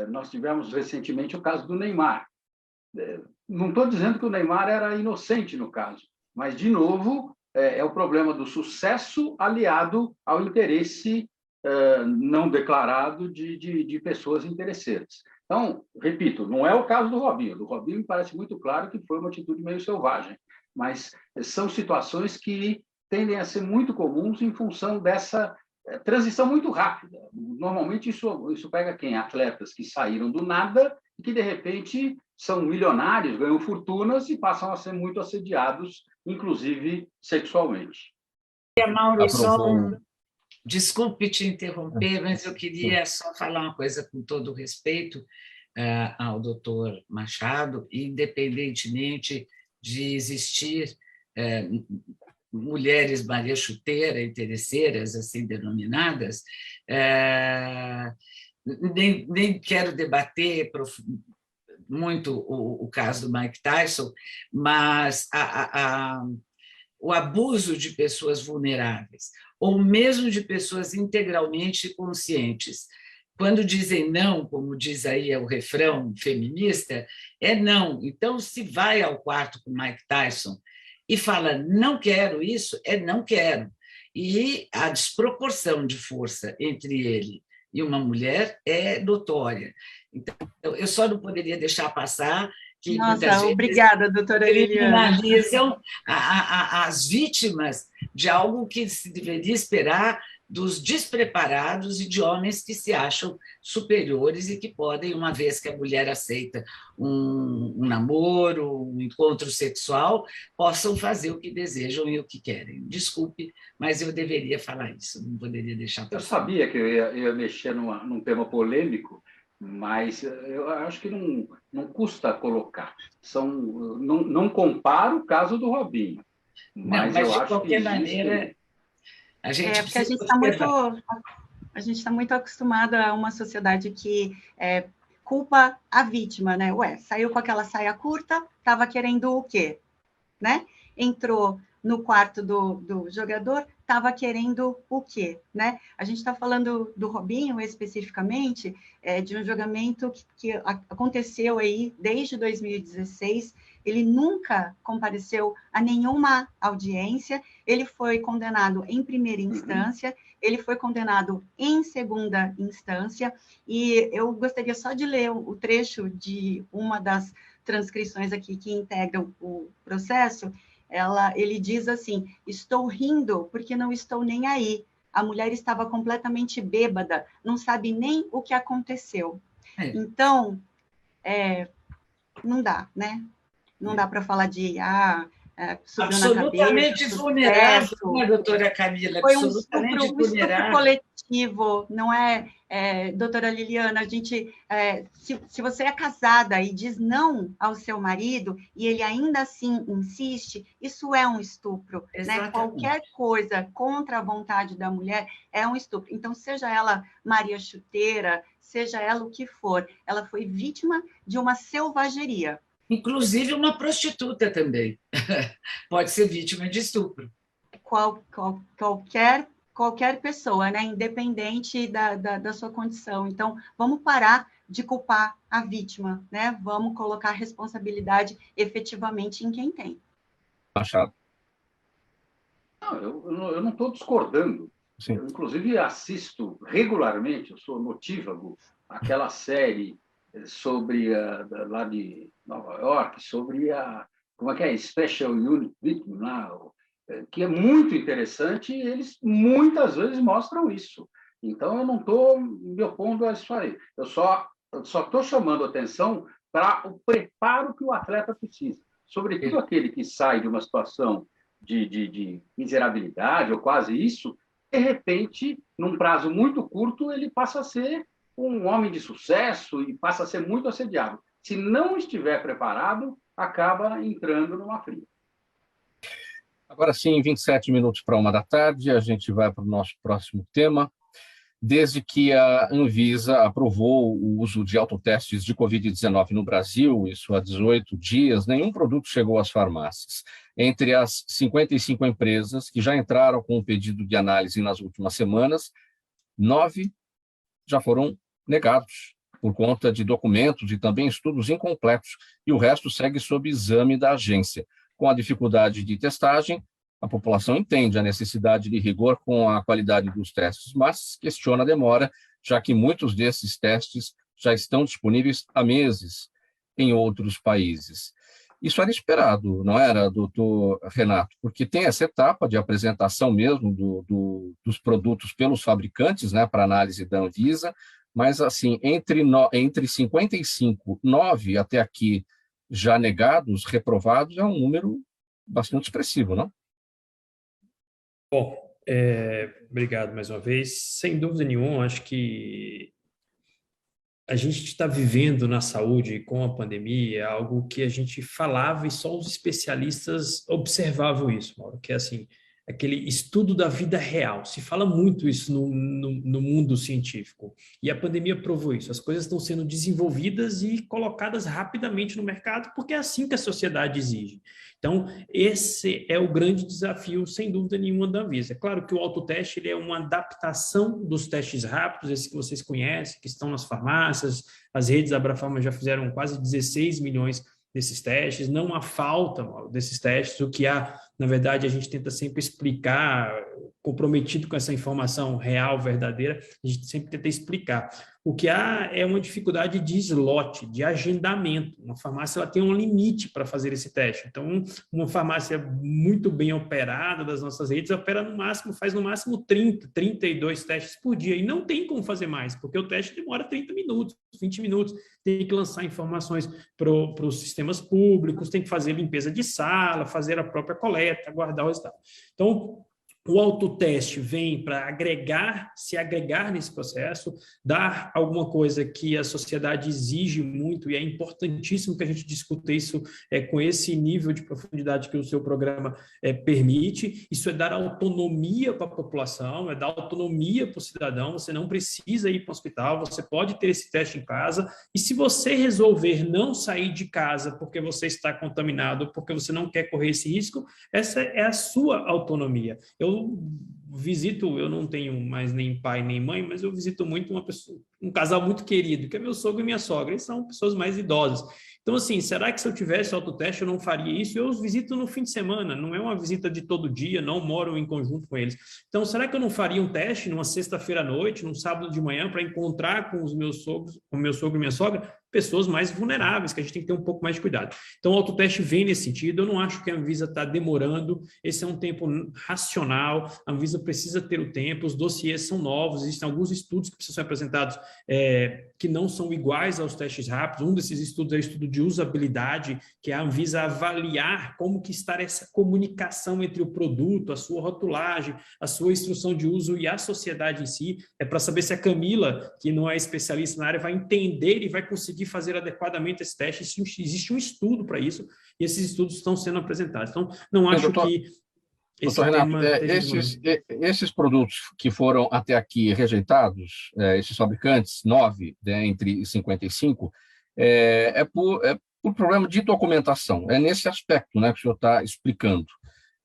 Nós tivemos recentemente o caso do Neymar. Não estou dizendo que o Neymar era inocente no caso, mas, de novo, é o problema do sucesso aliado ao interesse não declarado de pessoas interesseiras. Então, repito, não é o caso do Robinho. Do Robinho me parece muito claro que foi uma atitude meio selvagem, mas são situações que tendem a ser muito comuns em função dessa transição muito rápida. Normalmente, isso pega quem? Atletas que saíram do nada e que, de repente, são milionários, ganham fortunas e passam a ser muito assediados, inclusive sexualmente. Mauro, desculpe te interromper, mas eu queria só falar uma coisa com todo o respeito ao doutor Machado, independentemente de existir mulheres Maria Chuteira, interesseiras, assim denominadas, nem quero debater muito o caso do Mike Tyson, mas o abuso de pessoas vulneráveis, ou mesmo de pessoas integralmente conscientes. Quando dizem não, como diz aí o refrão feminista, é não. Então, se vai ao quarto com Mike Tyson e fala não quero isso, é não quero. E a desproporção de força entre ele e uma mulher é notória. Então, eu só não poderia deixar passar que Nossa, obrigada, doutora Liliana. Criminalizam as vítimas de algo que se deveria esperar dos despreparados e de homens que se acham superiores e que podem, uma vez que a mulher aceita um namoro, um encontro sexual, possam fazer o que desejam e o que querem. Desculpe, mas eu deveria falar isso, não poderia deixar passar. Eu sabia que eu ia mexer num tema polêmico, mas eu acho que não custa colocar. Não comparo o caso do Robinho, mas eu acho que de qualquer maneira... porque a gente está muito acostumada a uma sociedade que culpa a vítima, né? Ué, saiu com aquela saia curta, estava querendo o quê? Né? Entrou no quarto do jogador, estava querendo o quê? Né? A gente está falando do Robinho especificamente, de um julgamento que aconteceu aí desde 2016, ele nunca compareceu a nenhuma audiência, ele foi condenado em primeira instância, ele foi condenado em segunda instância, e eu gostaria só de ler o trecho de uma das transcrições aqui que integram o processo. Ele diz assim: estou rindo porque não estou nem aí. A mulher estava completamente bêbada, não sabe nem o que aconteceu. Então, não dá, né? Não dá para falar de subiu absolutamente na cabeça, vulnerável, né, doutora Camila? Foi absolutamente um estupro vulnerável. coletivo, não é, doutora Liliana? A gente, se você é casada e diz não ao seu marido e ele ainda assim insiste, isso é um estupro, né? Qualquer coisa contra a vontade da mulher é um estupro. Então, seja ela Maria Chuteira, seja ela o que for, ela foi vítima de uma selvageria. Inclusive uma prostituta também pode ser vítima de estupro. Qualquer pessoa, né? Independente da sua condição. Então, vamos parar de culpar a vítima, né? Vamos colocar a responsabilidade efetivamente em quem tem. Machado. Não, eu não estou discordando. Sim. Eu, inclusive, assisto regularmente, eu sou notívago, aquela série sobre lá de Nova York, sobre como é que é? Special Unit Victim, lá, que é muito interessante, e eles muitas vezes mostram isso. Então, eu não estou me opondo a isso aí. Eu só estou chamando atenção para o preparo que o atleta precisa. Sobretudo aquele que sai de uma situação de miserabilidade, ou quase isso, de repente, num prazo muito curto, ele passa a ser um homem de sucesso e passa a ser muito assediado. Se não estiver preparado, acaba entrando numa fria. Agora sim, 27 minutos para 1h da tarde, a gente vai para o nosso próximo tema. Desde que a Anvisa aprovou o uso de autotestes de Covid-19 no Brasil, isso há 18 dias, nenhum produto chegou às farmácias. Entre as 55 empresas que já entraram com o pedido de análise nas últimas semanas, 9 já foram negados por conta de documentos e também estudos incompletos, e o resto segue sob exame da agência. Com a dificuldade de testagem, a população entende a necessidade de rigor com a qualidade dos testes, mas questiona a demora, já que muitos desses testes já estão disponíveis há meses em outros países. Isso era esperado, não era, doutor Renato? Porque tem essa etapa de apresentação mesmo dos produtos pelos fabricantes, né, para análise da Anvisa, mas, assim, entre 55, 9 até aqui já negados, reprovados, é um número bastante expressivo, não? Bom, obrigado mais uma vez. Sem dúvida nenhuma, acho que a gente está vivendo na saúde com a pandemia algo que a gente falava e só os especialistas observavam isso, Mauro, que é assim, aquele estudo da vida real. Se fala muito isso no mundo científico. E a pandemia provou isso. As coisas estão sendo desenvolvidas e colocadas rapidamente no mercado, porque é assim que a sociedade exige. Então, esse é o grande desafio, sem dúvida nenhuma, da Anvisa. É claro que o autoteste ele é uma adaptação dos testes rápidos, esses que vocês conhecem, que estão nas farmácias. As redes Abrafarma já fizeram quase 16 milhões desses testes, não há falta desses testes, o que há, na verdade, a gente tenta sempre explicar, comprometido com essa informação real, verdadeira, a gente sempre tenta explicar. O que há é uma dificuldade de slot, de agendamento. Uma farmácia ela tem um limite para fazer esse teste. Então, uma farmácia muito bem operada das nossas redes faz no máximo 30, 32 testes por dia. E não tem como fazer mais, porque o teste demora 30 minutos, 20 minutos. Tem que lançar informações para os sistemas públicos, tem que fazer limpeza de sala, fazer a própria coleta, guardar o resultado. Então, O autoteste vem para se agregar nesse processo, dar alguma coisa que a sociedade exige muito, e é importantíssimo que a gente discuta isso com esse nível de profundidade que o seu programa permite. Isso é dar autonomia para a população, é dar autonomia para o cidadão. Você não precisa ir para o hospital, você pode ter esse teste em casa, e se você resolver não sair de casa porque você está contaminado, porque você não quer correr esse risco, essa é a sua autonomia. Eu não tenho mais nem pai nem mãe, mas eu visito muito um casal muito querido, que é meu sogro e minha sogra. Eles são pessoas mais idosas. Então, assim, será que se eu tivesse autoteste eu não faria isso? Eu os visito no fim de semana, não é uma visita de todo dia, não moro em conjunto com eles. Então, será que eu não faria um teste numa sexta-feira à noite, num sábado de manhã, para encontrar com com o meu sogro e minha sogra, pessoas mais vulneráveis, que a gente tem que ter um pouco mais de cuidado. Então, o autoteste vem nesse sentido. Eu não acho que a Anvisa está demorando. Esse é um tempo racional. A Anvisa precisa ter o tempo. Os dossiês são novos. Existem alguns estudos que precisam ser apresentados que não são iguais aos testes rápidos. Um desses estudos é o estudo de usabilidade, que é a Anvisa avaliar como que está essa comunicação entre o produto, a sua rotulagem, a sua instrução de uso e a sociedade em si. É para saber se a Camila, que não é especialista na área, vai entender e vai conseguir fazer adequadamente esse teste. Existe um estudo para isso, e esses estudos estão sendo apresentados. Então, não acho que esse doutor Renato, tema... esses produtos que foram até aqui rejeitados, esses fabricantes, 9, entre 55, por problema de documentação. É nesse aspecto, né, que o senhor está explicando.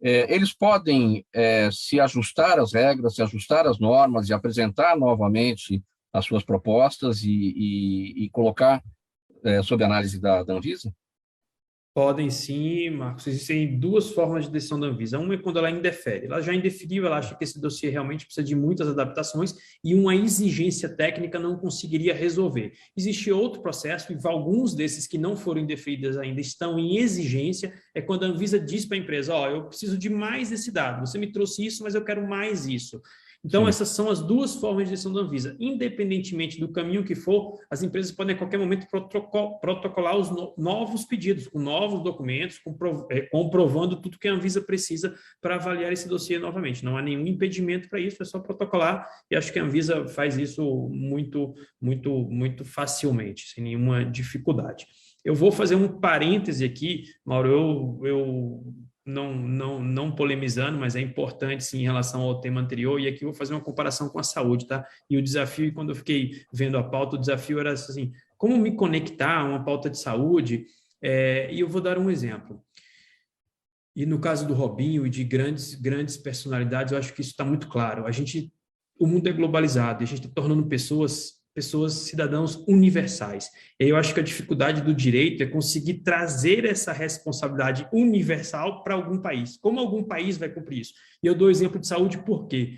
Eles podem se ajustar às regras, se ajustar às normas e apresentar novamente as suas propostas e colocar sob análise da Anvisa? Podem sim, Marcos. Existem duas formas de decisão da Anvisa. Uma é quando ela indefere. Ela já indeferiu, ela acha que esse dossiê realmente precisa de muitas adaptações e uma exigência técnica não conseguiria resolver. Existe outro processo, e alguns desses que não foram indeferidos ainda estão em exigência, é quando a Anvisa diz para a empresa, eu preciso de mais esse dado, você me trouxe isso, mas eu quero mais isso. Então, sim, essas são as duas formas de decisão da Anvisa. Independentemente do caminho que for, as empresas podem, a qualquer momento, protocolar os novos pedidos, com novos documentos, comprovando tudo que a Anvisa precisa para avaliar esse dossiê novamente. Não há nenhum impedimento para isso, é só protocolar, e acho que a Anvisa faz isso muito, muito, muito facilmente, sem nenhuma dificuldade. Eu vou fazer um parêntese aqui, Mauro, eu não polemizando, mas é importante sim em relação ao tema anterior, e aqui eu vou fazer uma comparação com a saúde, tá? E o desafio, quando eu fiquei vendo a pauta, o desafio era assim, como me conectar a uma pauta de saúde, e eu vou dar um exemplo. E no caso do Robinho e de grandes personalidades, eu acho que isso está muito claro. O mundo é globalizado, e a gente está tornando pessoas, cidadãos universais. E aí eu acho que a dificuldade do direito é conseguir trazer essa responsabilidade universal para algum país. Como algum país vai cumprir isso? E eu dou exemplo de saúde por quê?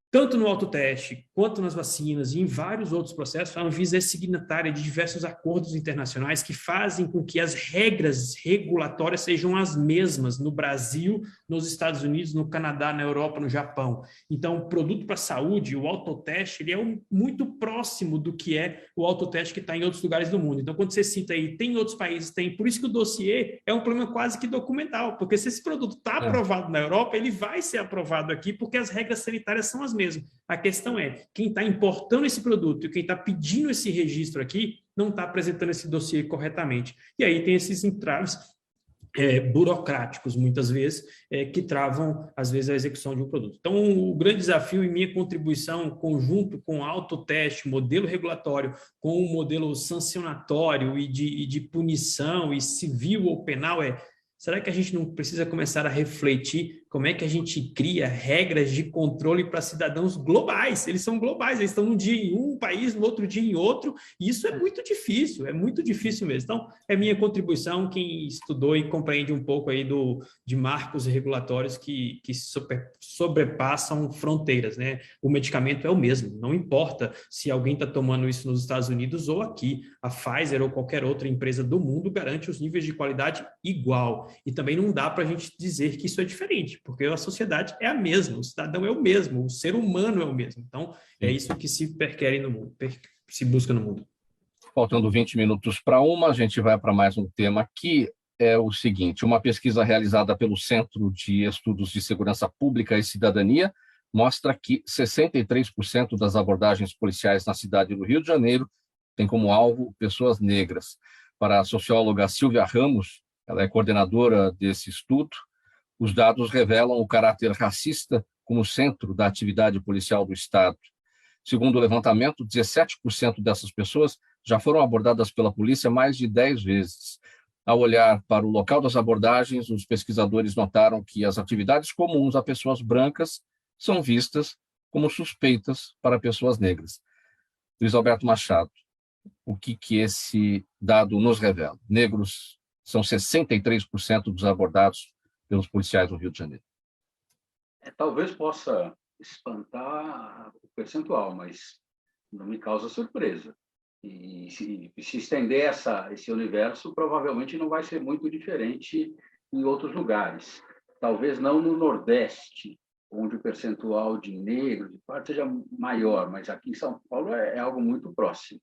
Tanto no autoteste, quanto nas vacinas e em vários outros processos, a Anvisa é signatária de diversos acordos internacionais que fazem com que as regras regulatórias sejam as mesmas no Brasil, nos Estados Unidos, no Canadá, na Europa, no Japão. Então, o produto para a saúde, o autoteste, ele é muito próximo do que é o autoteste que está em outros lugares do mundo. Então, quando você cita aí, tem em outros países, tem. Por isso que o dossiê é um problema quase que documental, porque se esse produto está aprovado na Europa, ele vai ser aprovado aqui, porque as regras sanitárias são as mesmo. A questão é, quem está importando esse produto e quem está pedindo esse registro aqui não está apresentando esse dossiê corretamente. E aí tem esses entraves burocráticos, muitas vezes, que travam, às vezes, a execução de um produto. Então, o grande desafio e minha contribuição, conjunto com autoteste, modelo regulatório, com o modelo sancionatório e de punição, e civil ou penal, será que a gente não precisa começar a refletir como é que a gente cria regras de controle para cidadãos globais? Eles são globais, eles estão um dia em um país, no outro dia em outro, e isso é muito difícil mesmo. Então, é minha contribuição, quem estudou e compreende um pouco aí de marcos regulatórios que sobrepassam fronteiras, né? O medicamento é o mesmo, não importa se alguém está tomando isso nos Estados Unidos ou aqui, a Pfizer ou qualquer outra empresa do mundo garante os níveis de qualidade igual, e também não dá para a gente dizer que isso é diferente, porque a sociedade é a mesma, o cidadão é o mesmo, o ser humano é o mesmo. Então, é isso que se perquere no mundo, se busca no mundo. Faltando 20 minutos para uma, a gente vai para mais um tema aqui. é o seguinte: uma pesquisa realizada pelo Centro de Estudos de Segurança Pública e Cidadania mostra que 63% das abordagens policiais na cidade do Rio de Janeiro tem como alvo pessoas negras. Para a socióloga Silvia Ramos, ela é coordenadora desse estudo, os dados revelam o caráter racista como centro da atividade policial do Estado. Segundo o levantamento, 17% dessas pessoas já foram abordadas pela polícia mais de 10 vezes. Ao olhar para o local das abordagens, os pesquisadores notaram que as atividades comuns a pessoas brancas são vistas como suspeitas para pessoas negras. Luiz Alberto Machado, o que esse dado nos revela? Negros são 63% dos abordados pelos policiais do Rio de Janeiro. Talvez possa espantar o percentual, mas não me causa surpresa. E se estender esse universo, provavelmente não vai ser muito diferente em outros lugares. Talvez não no Nordeste, onde o percentual de negros de fato seja maior, mas aqui em São Paulo é algo muito próximo.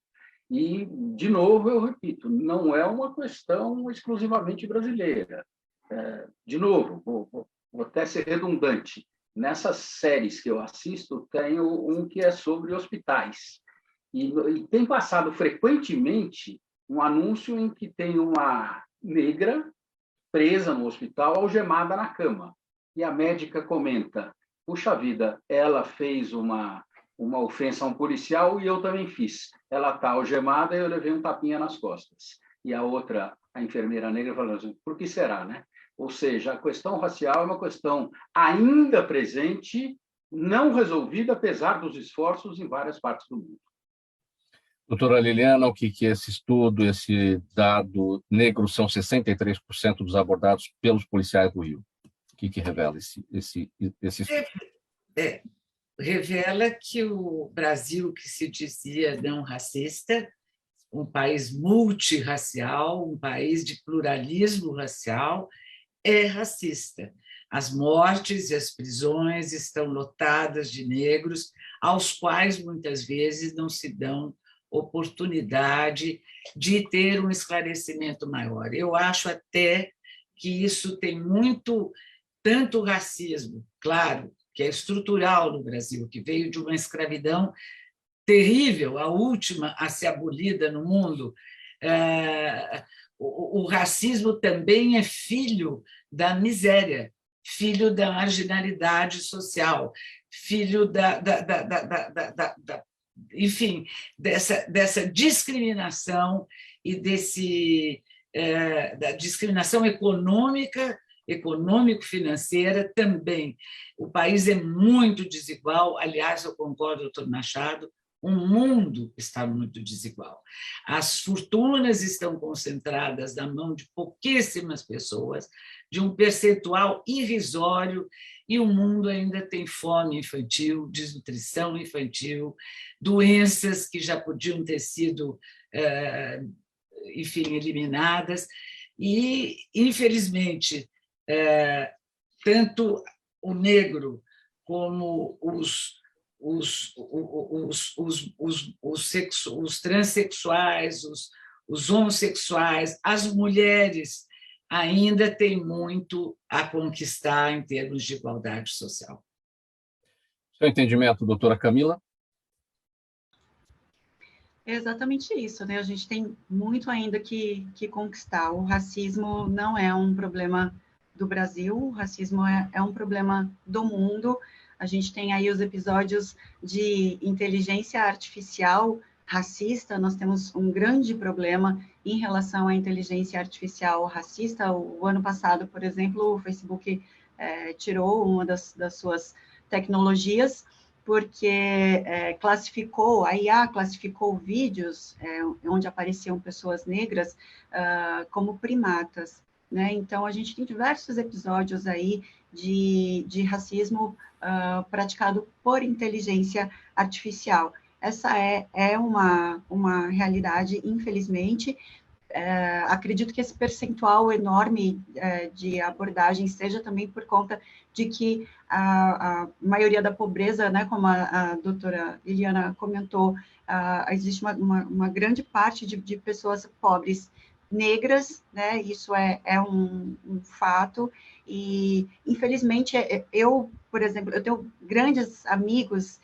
E, de novo, eu repito, não é uma questão exclusivamente brasileira. De novo, vou até ser redundante, nessas séries que eu assisto, tenho um que é sobre hospitais. E tem passado frequentemente um anúncio em que tem uma negra presa no hospital, algemada na cama. E a médica comenta: puxa vida, ela fez uma ofensa a um policial e eu também fiz. Ela está algemada e eu levei um tapinha nas costas. E a outra, a enfermeira negra, falando assim: por que será, né? Ou seja, a questão racial é uma questão ainda presente, não resolvida, apesar dos esforços em várias partes do mundo. Doutora Liliana, o que esse estudo, esse dado, negros são 63% dos abordados pelos policiais do Rio? O que revela esse estudo? Revela que o Brasil, que se dizia não racista, um país multirracial, um país de pluralismo racial, é racista. As mortes e as prisões estão lotadas de negros, aos quais muitas vezes não se dão oportunidade de ter um esclarecimento maior. Eu acho até que isso tem tanto racismo, claro, que é estrutural no Brasil, que veio de uma escravidão terrível, a última a ser abolida no mundo. O racismo também é filho da miséria, filho da marginalidade social, filho enfim, dessa discriminação e da discriminação econômico-financeira também. O país é muito desigual, aliás, eu concordo, doutor Machado, o mundo está muito desigual. As fortunas estão concentradas na mão de pouquíssimas pessoas, de um percentual irrisório, e o mundo ainda tem fome infantil, desnutrição infantil, doenças que já podiam ter sido, enfim, eliminadas. E, infelizmente, tanto o negro como os transexuais, os homossexuais, as mulheres ainda têm muito a conquistar em termos de igualdade social. Seu entendimento, doutora Camila? É exatamente isso, né? A gente tem muito ainda que conquistar. O racismo não é um problema do Brasil, o racismo é um problema do mundo. A gente tem aí os episódios de inteligência artificial racista, nós temos um grande problema em relação à inteligência artificial racista. O ano passado, por exemplo, o Facebook tirou uma das suas tecnologias, porque a IA classificou vídeos onde apareciam pessoas negras como primatas, né? Então, a gente tem diversos episódios aí de racismo praticado por inteligência artificial. Essa é uma realidade, infelizmente. Acredito que esse percentual enorme de abordagem seja também por conta de que a maioria da pobreza, né, como a doutora Liliana comentou, existe uma grande parte de pessoas pobres negras, né? Isso é um fato. E, infelizmente, eu, por exemplo, eu tenho grandes amigos,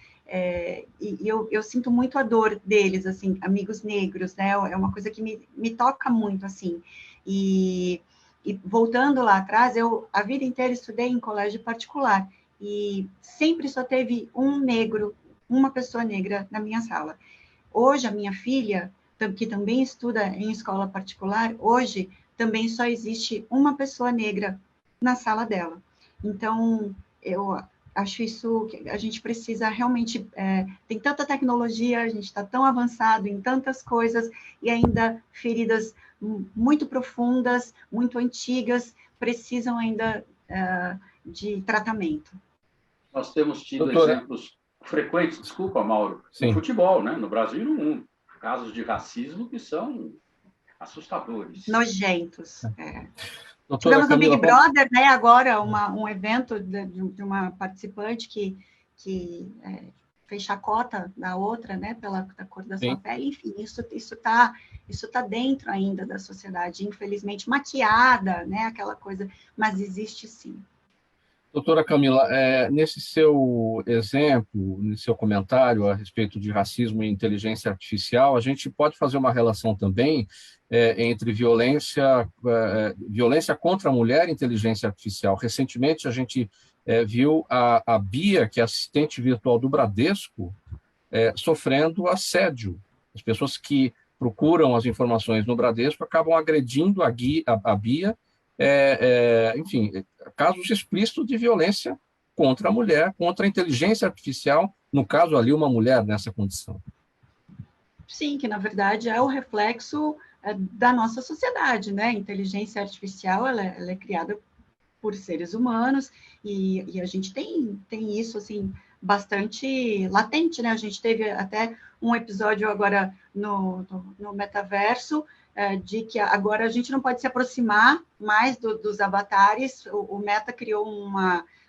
e eu sinto muito a dor deles, assim, amigos negros, né? É uma coisa que me toca muito, assim. E voltando lá atrás, eu a vida inteira estudei em colégio particular, e sempre só teve um negro, uma pessoa negra na minha sala. Hoje, a minha filha, que também estuda em escola particular, hoje também só existe uma pessoa negra na sala dela. Então, eu acho isso que a gente precisa realmente, tem tanta tecnologia, a gente está tão avançado em tantas coisas, e ainda feridas muito profundas, muito antigas, precisam ainda de tratamento. Nós temos tido Doutora, exemplos frequentes, desculpa, Mauro, no sim, futebol, né? No Brasil e no mundo. Casos de racismo que são assustadores. Nojentos. doutora Tivemos no Big Camila, Brother, né, agora, um evento de uma participante que fez chacota da outra, né, pela cor da sua sim. pele. Enfim, isso tá dentro ainda da sociedade, infelizmente maquiada, né, aquela coisa, mas existe sim. Doutora Camila, nesse seu exemplo, nesse seu comentário a respeito de racismo e inteligência artificial, a gente pode fazer uma relação também entre violência contra a mulher e inteligência artificial. Recentemente, a gente viu a Bia, que é assistente virtual do Bradesco, sofrendo assédio. As pessoas que procuram as informações no Bradesco acabam agredindo a Bia, enfim, casos explícitos de violência contra a mulher, contra a inteligência artificial, no caso ali, uma mulher nessa condição. Sim, que na verdade é o reflexo da nossa sociedade, né? A inteligência artificial, ela é criada por seres humanos, e a gente tem isso, assim, bastante latente, né? A gente teve até um episódio agora no metaverso, de que agora a gente não pode se aproximar mais dos avatares. O Meta criou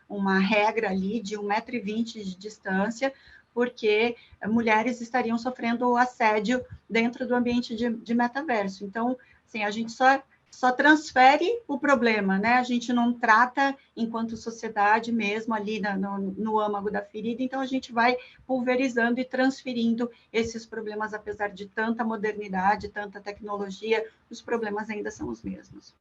uma regra ali de 1,20 m de distância, porque mulheres estariam sofrendo assédio dentro do ambiente de metaverso. Então, assim, a gente só transfere o problema, né? A gente não trata enquanto sociedade mesmo ali no âmago da ferida, então a gente vai pulverizando e transferindo esses problemas, apesar de tanta modernidade, tanta tecnologia, os problemas ainda são os mesmos.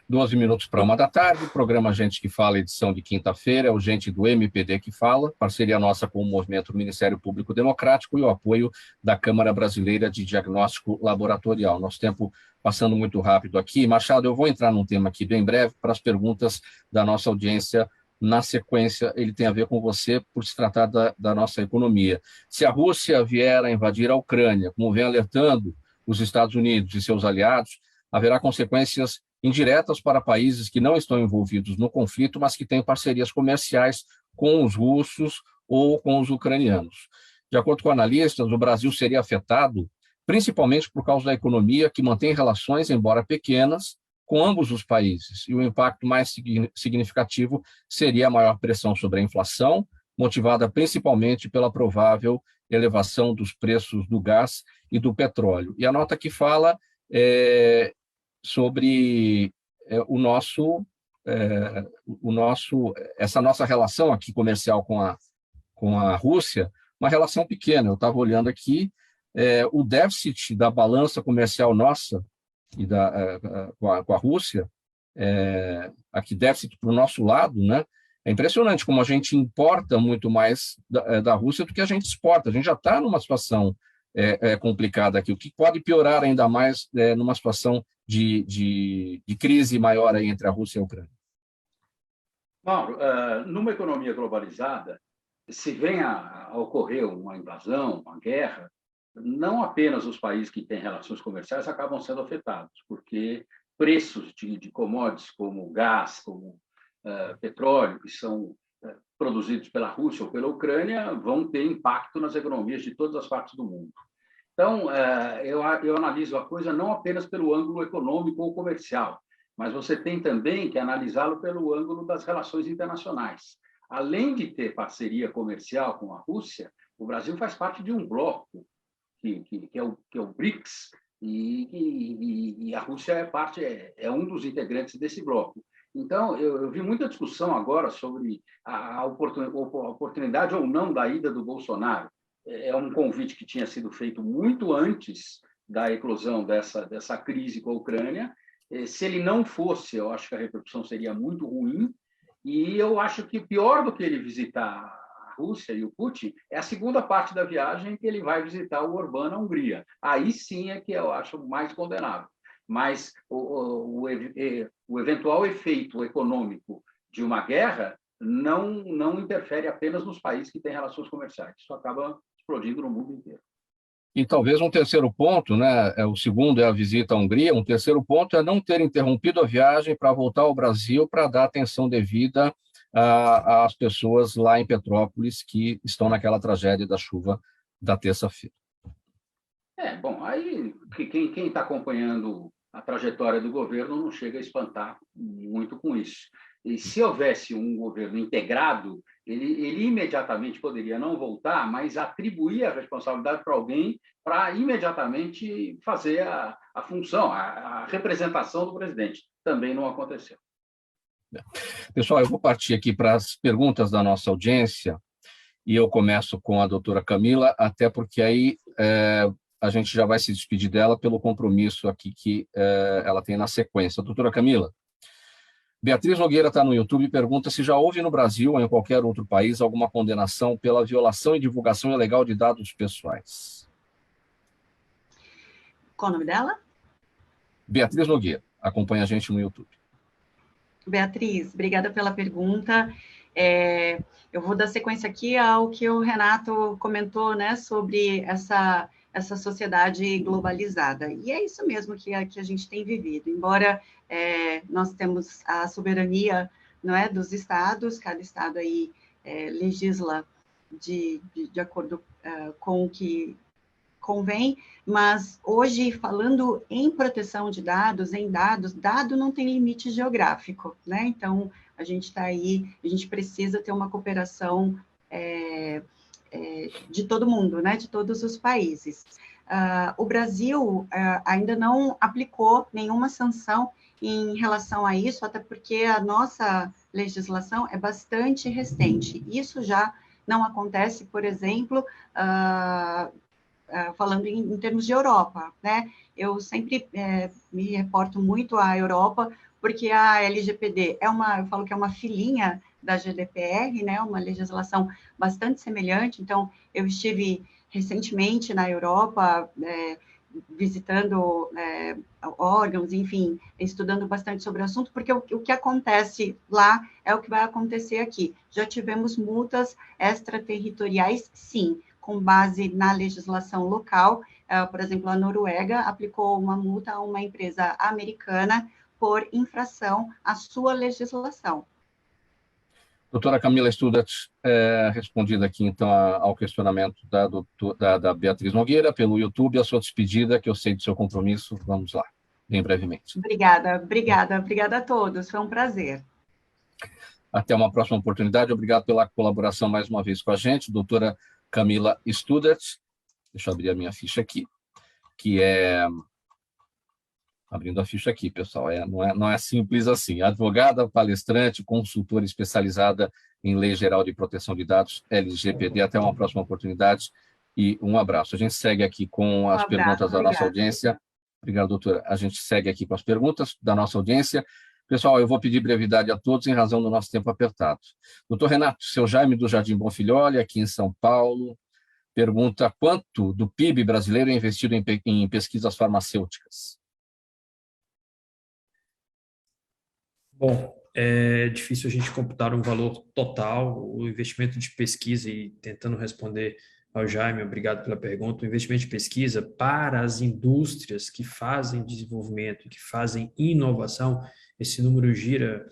12 minutos para 1 da tarde, programa Gente que Fala, edição de quinta-feira, é o Gente do MPD que Fala, parceria nossa com o Movimento Ministério Público Democrático e o apoio da Câmara Brasileira de Diagnóstico Laboratorial. Nosso tempo passando muito rápido aqui. Machado, eu vou entrar num tema aqui bem breve para as perguntas da nossa audiência. Na sequência, ele tem a ver com você, por se tratar da nossa economia. Se a Rússia vier a invadir a Ucrânia, como vem alertando os Estados Unidos e seus aliados, haverá consequências indiretas para países que não estão envolvidos no conflito, mas que têm parcerias comerciais com os russos ou com os ucranianos. De acordo com analistas, o Brasil seria afetado principalmente por causa da economia, que mantém relações, embora pequenas, com ambos os países. E o impacto mais significativo seria a maior pressão sobre a inflação, motivada principalmente pela provável elevação dos preços do gás e do petróleo. E a nota que fala sobre essa nossa relação aqui comercial com a Rússia, uma relação pequena. Eu estava olhando aqui, o déficit da balança comercial nossa e com a Rússia, aqui déficit para o nosso lado, né? É impressionante como a gente importa muito mais da Rússia do que a gente exporta. A gente já está numa situação complicada aqui, o que pode piorar ainda mais numa situação de crise maior aí entre a Rússia e a Ucrânia. Mauro, numa economia globalizada, se vem a ocorrer uma invasão, uma guerra, não apenas os países que têm relações comerciais acabam sendo afetados, porque preços de commodities como gás, como petróleo, que são produzidos pela Rússia ou pela Ucrânia, vão ter impacto nas economias de todas as partes do mundo. Então, eu analiso a coisa não apenas pelo ângulo econômico ou comercial, mas você tem também que analisá-lo pelo ângulo das relações internacionais. Além de ter parceria comercial com a Rússia, o Brasil faz parte de um bloco, que é o BRICS, e a Rússia é um dos integrantes desse bloco. Então, eu vi muita discussão agora sobre a oportunidade ou não da ida do Bolsonaro. É um convite que tinha sido feito muito antes da eclosão dessa crise com a Ucrânia. Se ele não fosse, eu acho que a repercussão seria muito ruim. E eu acho que pior do que ele visitar a Rússia e o Putin é a segunda parte da viagem, que ele vai visitar o Orbán na Hungria. Aí sim é que eu acho mais condenável. Mas o eventual efeito econômico de uma guerra não interfere apenas nos países que têm relações comerciais. Isso acaba explodindo no mundo inteiro. E talvez um terceiro ponto, né? O segundo é a visita à Hungria, um terceiro ponto é não ter interrompido a viagem para voltar ao Brasil para dar atenção devida às pessoas lá em Petrópolis que estão naquela tragédia da chuva da terça-feira. Bom, aí quem está acompanhando a trajetória do governo não chega a espantar muito com isso. E se houvesse um governo integrado, ele imediatamente poderia não voltar, mas atribuir a responsabilidade para alguém para imediatamente fazer a função, a representação do presidente. Também não aconteceu. Pessoal, eu vou partir aqui para as perguntas da nossa audiência e eu começo com a doutora Camila, até porque aí a gente já vai se despedir dela pelo compromisso aqui que ela tem na sequência. Doutora Camila, Beatriz Nogueira está no YouTube e pergunta se já houve no Brasil ou em qualquer outro país alguma condenação pela violação e divulgação ilegal de dados pessoais. Qual o nome dela? Beatriz Nogueira, acompanha a gente no YouTube. Beatriz, obrigada pela pergunta. Eu vou dar sequência aqui ao que o Renato comentou, né, sobre essa sociedade globalizada. E é isso mesmo que a gente tem vivido. Embora nós temos a soberania, não é, dos estados, cada estado aí legisla de acordo com o que convém, mas hoje, falando em proteção de dados, dado não tem limite geográfico, né? Então, a gente está aí, a gente precisa ter uma cooperação de todo mundo, né? De todos os países. O Brasil ainda não aplicou nenhuma sanção em relação a isso, até porque a nossa legislação é bastante recente. Isso já não acontece, por exemplo, falando em termos de Europa, né? Eu sempre me reporto muito à Europa, porque a LGPD eu falo que é uma filhinha da GDPR, né? Uma legislação bastante semelhante. Então, eu estive recentemente na Europa, visitando órgãos, enfim, estudando bastante sobre o assunto, porque o que acontece lá é o que vai acontecer aqui. Já tivemos multas extraterritoriais, sim, com base na legislação local. Por exemplo, a Noruega aplicou uma multa a uma empresa americana por infração à sua legislação. Doutora Camila Studert, respondida aqui, então, ao questionamento da Beatriz Nogueira pelo YouTube, a sua despedida, que eu sei do seu compromisso. Vamos lá, bem brevemente. Obrigada a todos, foi um prazer. Até uma próxima oportunidade, obrigado pela colaboração mais uma vez com a gente, doutora Camila Studert. Deixa eu abrir a minha ficha aqui, que é... Abrindo a ficha aqui, pessoal, não é simples assim. Advogada, palestrante, consultora especializada em Lei Geral de Proteção de Dados, LGPD. Até uma próxima oportunidade e um abraço. A gente segue aqui com as perguntas da nossa audiência. Obrigado, doutora. A gente segue aqui com as perguntas da nossa audiência. Pessoal, eu vou pedir brevidade a todos em razão do nosso tempo apertado. Doutor Renato, seu Jaime do Jardim Bonfilholi, aqui em São Paulo, pergunta quanto do PIB brasileiro é investido em pesquisas farmacêuticas? Bom, é difícil a gente computar um valor total. O investimento de pesquisa, e tentando responder ao Jaime, obrigado pela pergunta, o investimento de pesquisa para as indústrias que fazem desenvolvimento, que fazem inovação, esse número gira,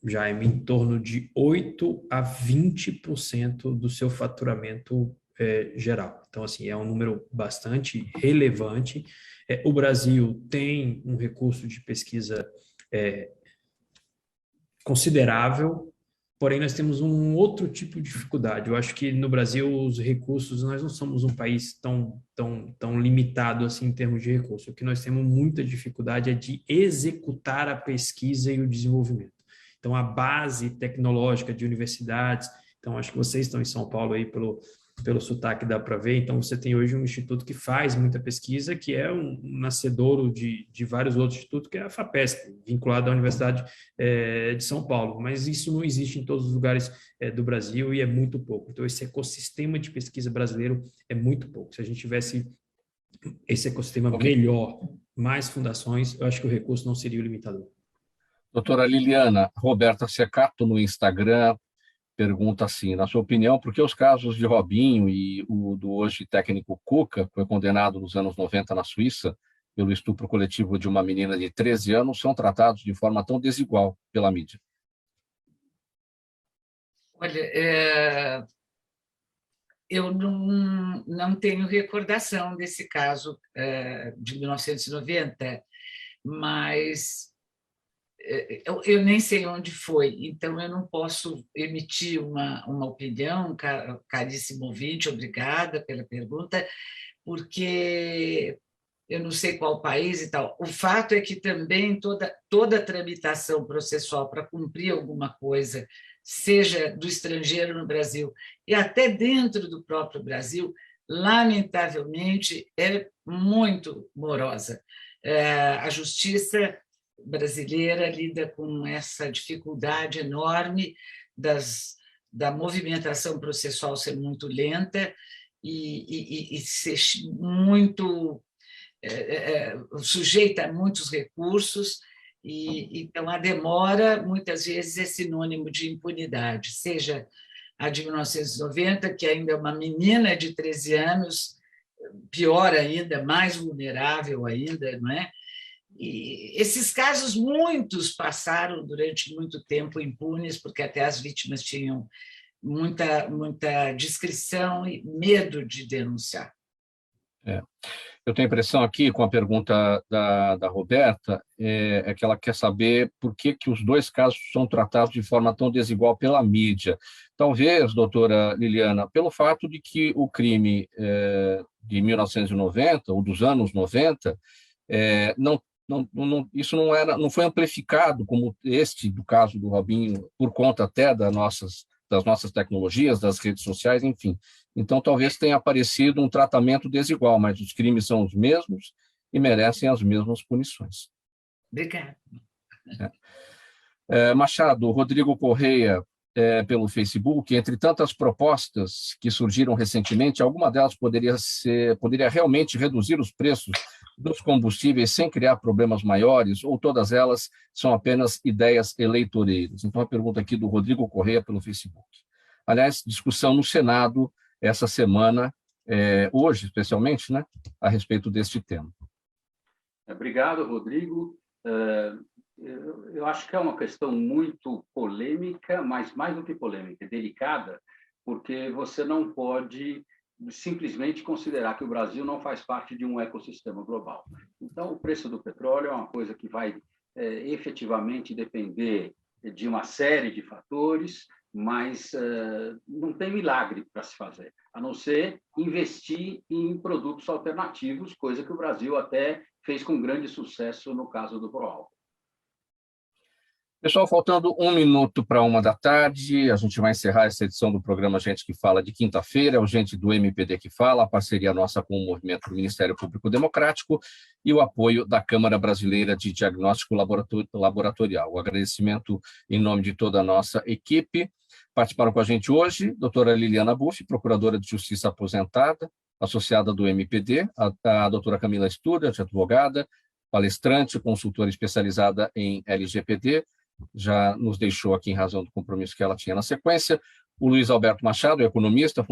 Jaime, em torno de 8% a 20% do seu faturamento geral. Então, assim, é um número bastante relevante. O Brasil tem um recurso de pesquisa considerável, porém nós temos um outro tipo de dificuldade. Eu acho que no Brasil os recursos, nós não somos um país tão limitado assim em termos de recursos. O que nós temos muita dificuldade é de executar a pesquisa e o desenvolvimento. Então, a base tecnológica de universidades, então acho que vocês estão em São Paulo aí pelo sotaque dá para ver, então você tem hoje um instituto que faz muita pesquisa, que é um nascedouro de vários outros institutos, que é a FAPESP, vinculada à Universidade de São Paulo, mas isso não existe em todos os lugares do Brasil e é muito pouco. Então, esse ecossistema de pesquisa brasileiro é muito pouco. Se a gente tivesse esse ecossistema melhor, mais fundações, eu acho que o recurso não seria o limitador. Doutora Liliana, Roberta Secato no Instagram pergunta assim, na sua opinião, por que os casos de Robinho e o do hoje técnico Cuca, que foi condenado nos anos 90 na Suíça pelo estupro coletivo de uma menina de 13 anos, são tratados de forma tão desigual pela mídia? Olha, eu não tenho recordação desse caso de 1990, mas eu nem sei onde foi, então eu não posso emitir uma opinião, caríssimo ouvinte, obrigada pela pergunta, porque eu não sei qual país e tal. O fato é que também toda tramitação processual para cumprir alguma coisa, seja do estrangeiro no Brasil e até dentro do próprio Brasil, lamentavelmente é muito morosa. A justiça brasileira lida com essa dificuldade enorme da movimentação processual ser muito lenta e ser muito sujeita a muitos recursos, então a demora muitas vezes é sinônimo de impunidade, seja a de 1990, que ainda é uma menina de 13 anos, pior ainda, mais vulnerável ainda, não é? E esses casos, muitos passaram durante muito tempo impunes, porque até as vítimas tinham muita discrição e medo de denunciar. Eu tenho a impressão aqui, com a pergunta da Roberta, é que ela quer saber por que os dois casos são tratados de forma tão desigual pela mídia. Talvez, doutora Liliana, pelo fato de que o crime de 1990, ou dos anos 90, isso não foi amplificado como este do caso do Robinho, por conta até das nossas tecnologias, das redes sociais, enfim. Então, talvez tenha aparecido um tratamento desigual, mas os crimes são os mesmos e merecem as mesmas punições. Obrigada. Machado, Rodrigo Correia, pelo Facebook, entre tantas propostas que surgiram recentemente, alguma delas poderia realmente reduzir os preços dos combustíveis sem criar problemas maiores, ou todas elas são apenas ideias eleitoreiras? Então, a pergunta aqui do Rodrigo Correia pelo Facebook. Aliás, discussão no Senado essa semana, hoje especialmente, né, a respeito deste tema. Obrigado, Rodrigo. Eu acho que é uma questão muito polêmica, mas mais do que polêmica, delicada, porque você não pode simplesmente considerar que o Brasil não faz parte de um ecossistema global. Então, o preço do petróleo é uma coisa que vai efetivamente depender de uma série de fatores, mas não tem milagre para se fazer, a não ser investir em produtos alternativos, coisa que o Brasil até fez com grande sucesso no caso do pró-álcool. Pessoal, faltando 1 minuto para 13h, a gente vai encerrar essa edição do programa Gente que Fala de quinta-feira, é o Gente do MPD que Fala, a parceria nossa com o Movimento do Ministério Público Democrático e o apoio da Câmara Brasileira de Diagnóstico Laboratorial. O agradecimento em nome de toda a nossa equipe. Participaram com a gente hoje doutora Liliana Buff, procuradora de Justiça aposentada, associada do MPD, a doutora Camila Studert, advogada, palestrante, consultora especializada em LGPD, já nos deixou aqui em razão do compromisso que ela tinha na sequência, o Luiz Alberto Machado, economista,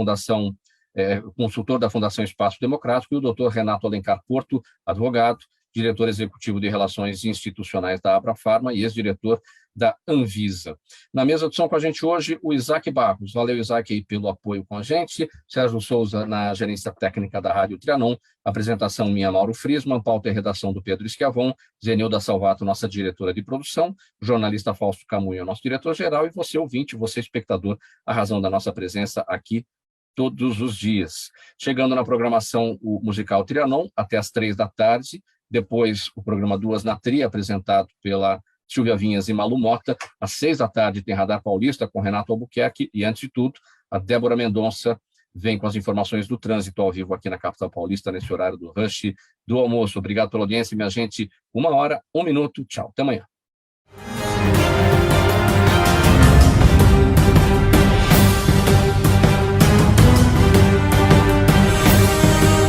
consultor da Fundação Espaço Democrático, e o doutor Renato Alencar Porto, advogado, diretor executivo de Relações Institucionais da Abrafarma e ex-diretor da Anvisa. Na mesa de som com a gente hoje, o Isaac Barros. Valeu, Isaac, aí pelo apoio com a gente. Sérgio Souza, na gerência técnica da Rádio Trianon. Apresentação minha, Mauro Friesman. Pauta e redação do Pedro Esquiavon. Zenilda Salvato, nossa diretora de produção. Jornalista Fausto Camunha, nosso diretor-geral. E você, ouvinte, você, espectador, a razão da nossa presença aqui todos os dias. Chegando na programação, o musical Trianon, até às 15h. Depois, o programa Duas na Tri, apresentado pela Silvia Vinhas e Malu Mota. Às 18h tem Radar Paulista com Renato Albuquerque. E, antes de tudo, a Débora Mendonça vem com as informações do trânsito ao vivo aqui na capital paulista, nesse horário do rush do almoço. Obrigado pela audiência, minha gente. 1h, 1 minuto. Tchau. Até amanhã.